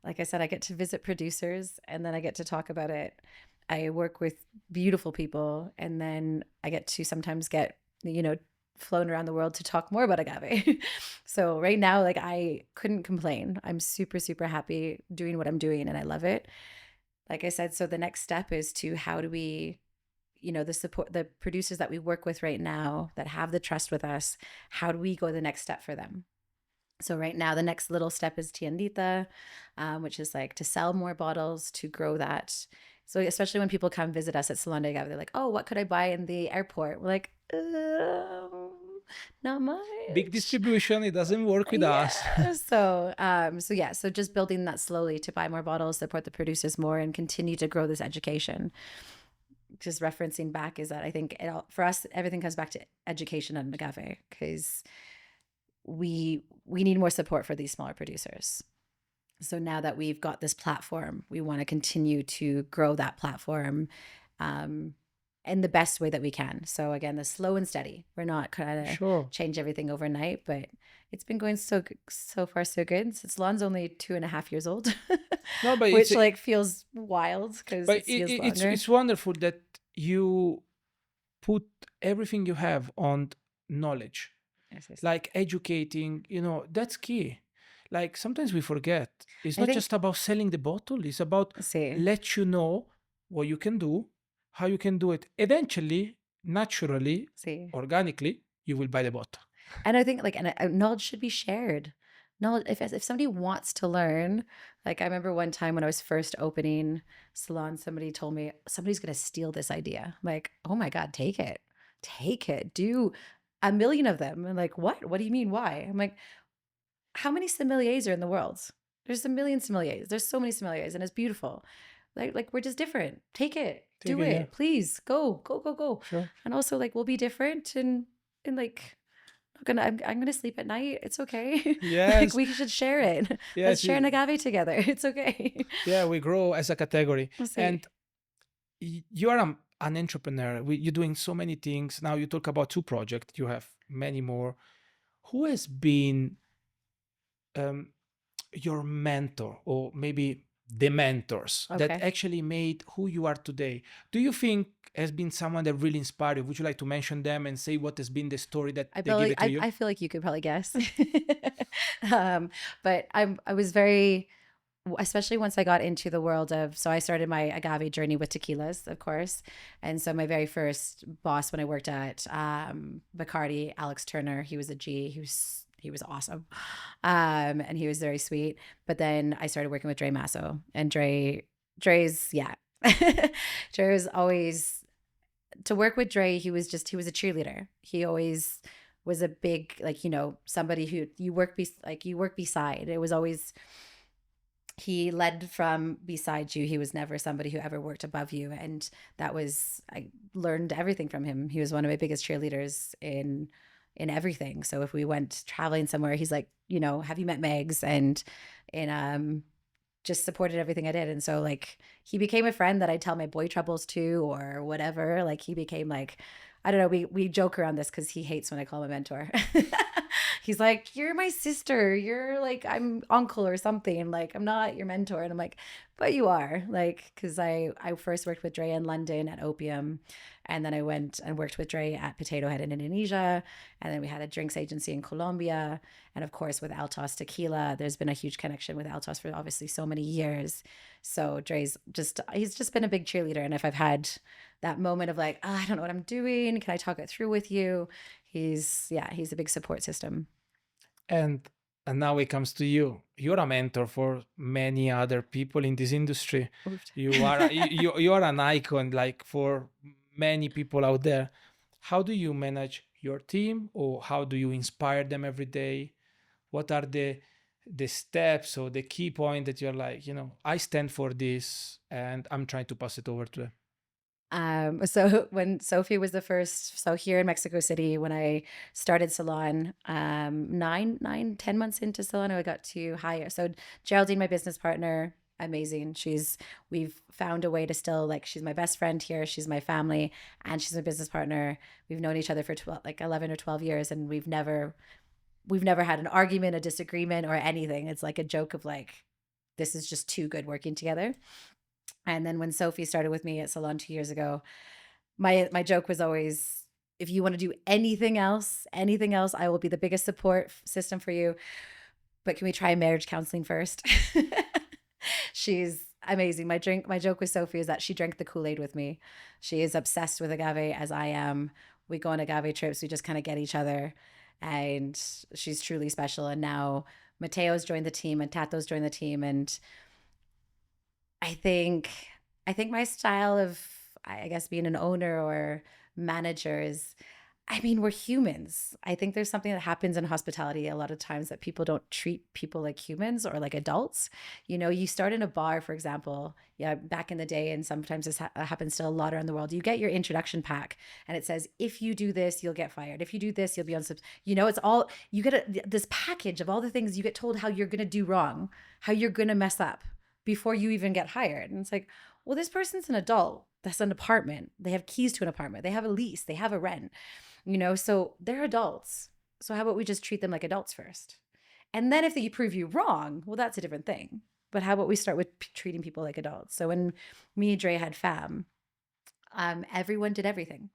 Like I said, I get to visit producers, and then I get to talk about it. I work with beautiful people, and then I get to sometimes get, you know, flown around the world to talk more about agave. So right now, like, I couldn't complain. I'm super, super happy doing what I'm doing, and I love it. like I said, so the next step is to how do we, the producers that we work with right now that have the trust with us, how do we go the next step for them? So right now, the next little step is tiendita, which is like to sell more bottles, to grow that. So especially when people come visit us at Salon de Agave, they're like, oh, what could I buy in the airport? We're like, not much. Big distribution, it doesn't work with us. So just building that slowly to buy more bottles, support the producers more, and continue to grow this education. Just referencing back is that I think for us, everything comes back to education and agave, because we need more support for these smaller producers. So now that we've got this platform, we want to continue to grow that platform in the best way that we can. So again, the slow and steady. We're not going to change everything overnight, but it's been going so far so good. Since Salon's only 2.5 years old, no, but which like feels wild because it's wonderful that you put everything you have on knowledge. Yes. Like educating, that's key. Like sometimes we forget. It's not just about selling the bottle. It's about let you know what you can do, how you can do it. Eventually, naturally, organically, you will buy the bottle. And I think knowledge should be shared. Knowledge, if somebody wants to learn, like I remember one time when I was first opening Salon, somebody told me somebody's going to steal this idea. I'm like, oh my God, take it, do 1 million of them. And like, what do you mean? Why? I'm like, how many sommeliers are in the world? There's 1 million sommeliers. There's so many sommeliers, and it's beautiful. Like we're just different. Take it, do it, yeah. Please go. Sure. And also like we'll be different, and like I'm gonna sleep at night. It's okay. Yes. Like we should share it. Yes, let's share an agave together. It's okay. Yeah, we grow as a category. And you are an entrepreneur. You're doing so many things. Now you talk about 2 projects. You have many more. Who has been your mentor, or maybe the mentors that actually made who you are today? Do you think has been someone that really inspired you? Would you like to mention them and say what has been the story that they give it to you? I feel like you could probably guess. But I was very, especially once I got into the world of, so I started my agave journey with tequilas, of course. And so my very first boss when I worked at Bacardi, Alex Turner, he was a G. He was awesome. And he was very sweet. But then I started working with Dre Masso, and Dre's, yeah. Dre was always, to work with Dre, he was a cheerleader. He always was a big, somebody who you work beside. It was always, he led from beside you. He was never somebody who ever worked above you. And I learned everything from him. He was one of my biggest cheerleaders in everything. So if we went traveling somewhere, he's like, have you met Megs? And just supported everything I did. And so like he became a friend that I tell my boy troubles to, or whatever. Like he became like, I don't know, we joke around this because he hates when I call him a mentor. He's like, you're my sister. You're like, I'm uncle or something. Like, I'm not your mentor. And I'm like, but you are. Like, because I first worked with Dre in London at Opium. And then I went and worked with Dre at Potato Head in Indonesia. And then we had a drinks agency in Colombia. And of course, with Altos Tequila, there's been a huge connection with Altos for obviously so many years. So he's just been a big cheerleader. And if I've had that moment of like, I don't know what I'm doing, can I talk it through with you? He's a big support system. And now it comes to you. You're a mentor for many other people in this industry. You are you are an icon, like for many people out there. How do you manage your team, or how do you inspire them every day? What are the steps or the key point that you're like, I stand for this and I'm trying to pass it over to them? So when Sophie was the first, so here in Mexico City, when I started Salon, 10 months into Salon, I got to hire. So Geraldine, my business partner, amazing. We've found a way to still, like, she's my best friend here. She's my family, and she's my business partner. We've known each other for 11 or 12 years, and we've never had an argument, a disagreement, or anything. It's like a joke of like, this is just too good working together. And then when Sophie started with me at Salon 2 years ago, my joke was always, if you want to do anything else, I will be the biggest support system for you. But can we try marriage counseling first? amazing. My joke with Sophie is that she drank the Kool-Aid with me. She is obsessed with agave as I am. We go on agave trips. We just kind of get each other, and she's truly special. And now Mateo's joined the team and Tato's joined the team. And I think my style of, I guess, being an owner or manager is, I mean, we're humans. I think there's something that happens in hospitality a lot of times that people don't treat people like humans or like adults. You know, you start in a bar, for example, back in the day, and sometimes this happens to a lot around the world. You get your introduction pack and it says, if you do this, you'll get fired. If you do this, you'll be on you know, it's all, you get this package of all the things you get told how you're going to do wrong, how you're going to mess up before you even get hired. And it's like, well, this person's an adult. That's an apartment. They have keys to an apartment. They have a lease. They have a rent. You know, so they're adults. So how about we just treat them like adults first? And then if they prove you wrong, well, that's a different thing. But how about we start with treating people like adults? So when me and Dre had fam, everyone did everything.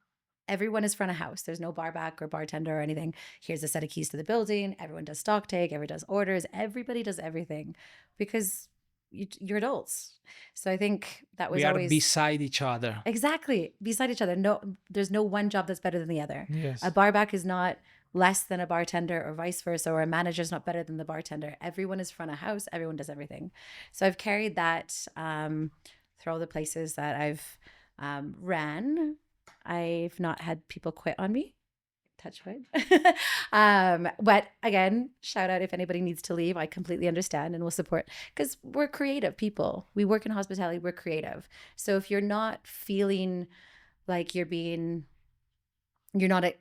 Everyone is front of house. There's no bar back or bartender or anything. Here's a set of keys to the building. Everyone does stock take. Everyone does orders. Everybody does everything because you're adults. So I think that was always beside each other. Exactly. Beside each other. No, there's no one job that's better than the other. Yes. A bar back is not less than a bartender or vice versa, or a manager is not better than the bartender. Everyone is front of house. Everyone does everything. So I've carried that through all the places that I've ran. I've not had people quit on me. Touch wood. But again, shout out if anybody needs to leave. I completely understand and will support, because we're creative people. We work in hospitality. We're creative. So if you're not feeling like you're not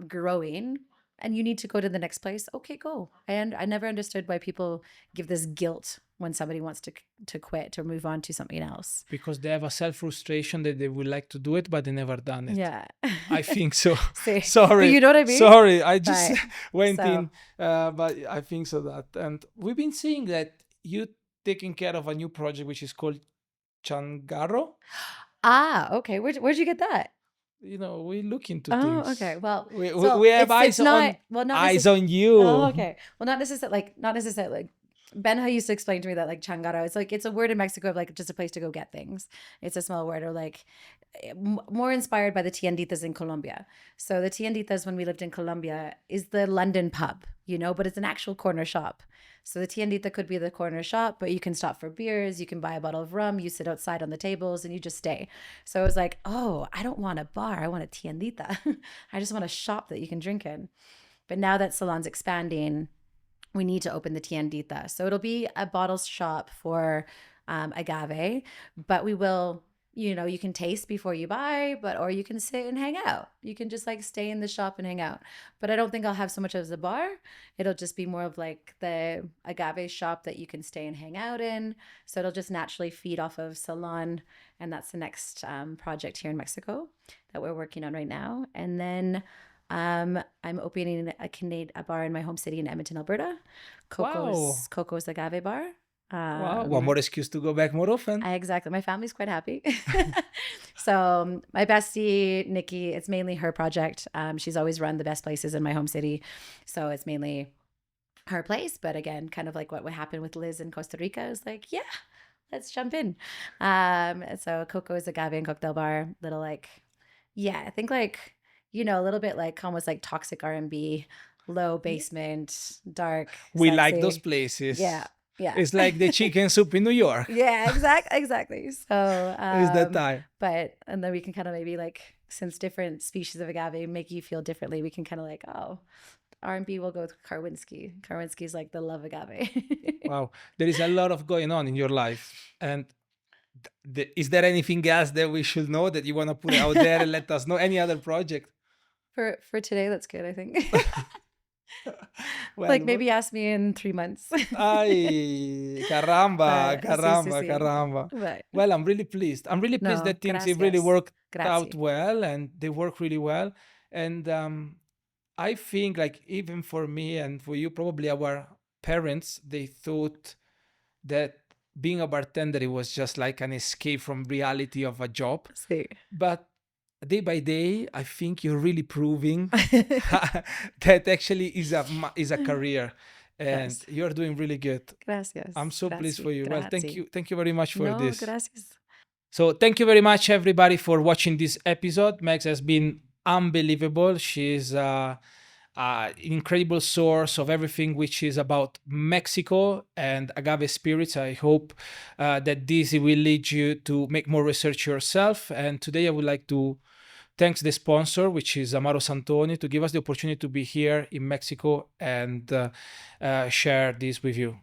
growing and you need to go to the next place, okay, go. And I never understood why people give this guilt when somebody wants to quit or move on to something else. Because they have a self-frustration that they would like to do it, but they never done it. Yeah. I think so. See, sorry. but you know what I mean? Sorry, I just went So. in, but I think so that. And we've been seeing that you taking care of a new project, which is called Changaro. Ah, okay. Where'd you get that? You know, we look into Oh, things. okay. Well, we have eyes on you. Oh, okay. Well, not necessarily. Benja used to explain to me that like changaro, it's a word in Mexico of like just a place to go get things. It's a small word, or like more inspired by the tienditas in Colombia. So the tienditas, when we lived in Colombia, is the London pub, you know, but it's an actual corner shop. So the tiendita could be the corner shop, but you can stop for beers, you can buy a bottle of rum, you sit outside on the tables and you just stay. So I was like, oh, I don't want a bar, I want a tiendita. I just want a shop that you can drink in. But now that Salon's expanding, we need to open the tiendita. So it'll be a bottle shop for agave, but we will, you know, you can taste before you buy, or you can sit and hang out. You can just like stay in the shop and hang out. But I don't think I'll have so much as a bar. It'll just be more of like the agave shop that you can stay and hang out in. So it'll just naturally feed off of Salon. And that's the next project here in Mexico that we're working on right now. And then I'm opening a bar in my home city in Edmonton, Alberta. Coco's Agave Bar. Wow, one more excuse to go back more often. Exactly. My family's quite happy. So my bestie, Nikki, it's mainly her project. She's always run the best places in my home city. So it's mainly her place. But again, kind of like what would happen with Liz in Costa Rica is like, yeah, let's jump in. So Coco's Agave and Cocktail Bar, little like, yeah, I think like, you know, a little bit like almost like toxic R&B, low basement, dark. We sexy. like those places. Yeah. Yeah. It's like the chicken soup in New York. Yeah, exactly. So it's that time. And then we can kind of maybe like, since different species of agave make you feel differently, we can kind of like, oh, R&B will go with Karwinski. Karwinski's like the love agave. Wow. There is a lot of going on in your life. And is there anything else that we should know that you want to put out there and let us know? Any other project? For today, that's good, I think. Well, like maybe ask me in 3 months. Ay, caramba. Right. Well, I'm really pleased. That things have really worked out well, and they work really well. And I think like even for me and for you, probably our parents, they thought that being a bartender, it was just like an escape from reality of a job. Sí. But day by day, I think you're really proving that actually is a career. and Yes. you're doing really good. Gracias. I'm so pleased for you. Well, Grazie. thank you very much for No, this. gracias. So thank you very much, everybody, for watching this episode. Megs has been unbelievable. She's incredible source of everything which is about Mexico and agave spirits. I hope that this will lead you to make more research yourself. And today I would like to thank the sponsor, which is Amaro Santoni, to give us the opportunity to be here in Mexico and share this with you.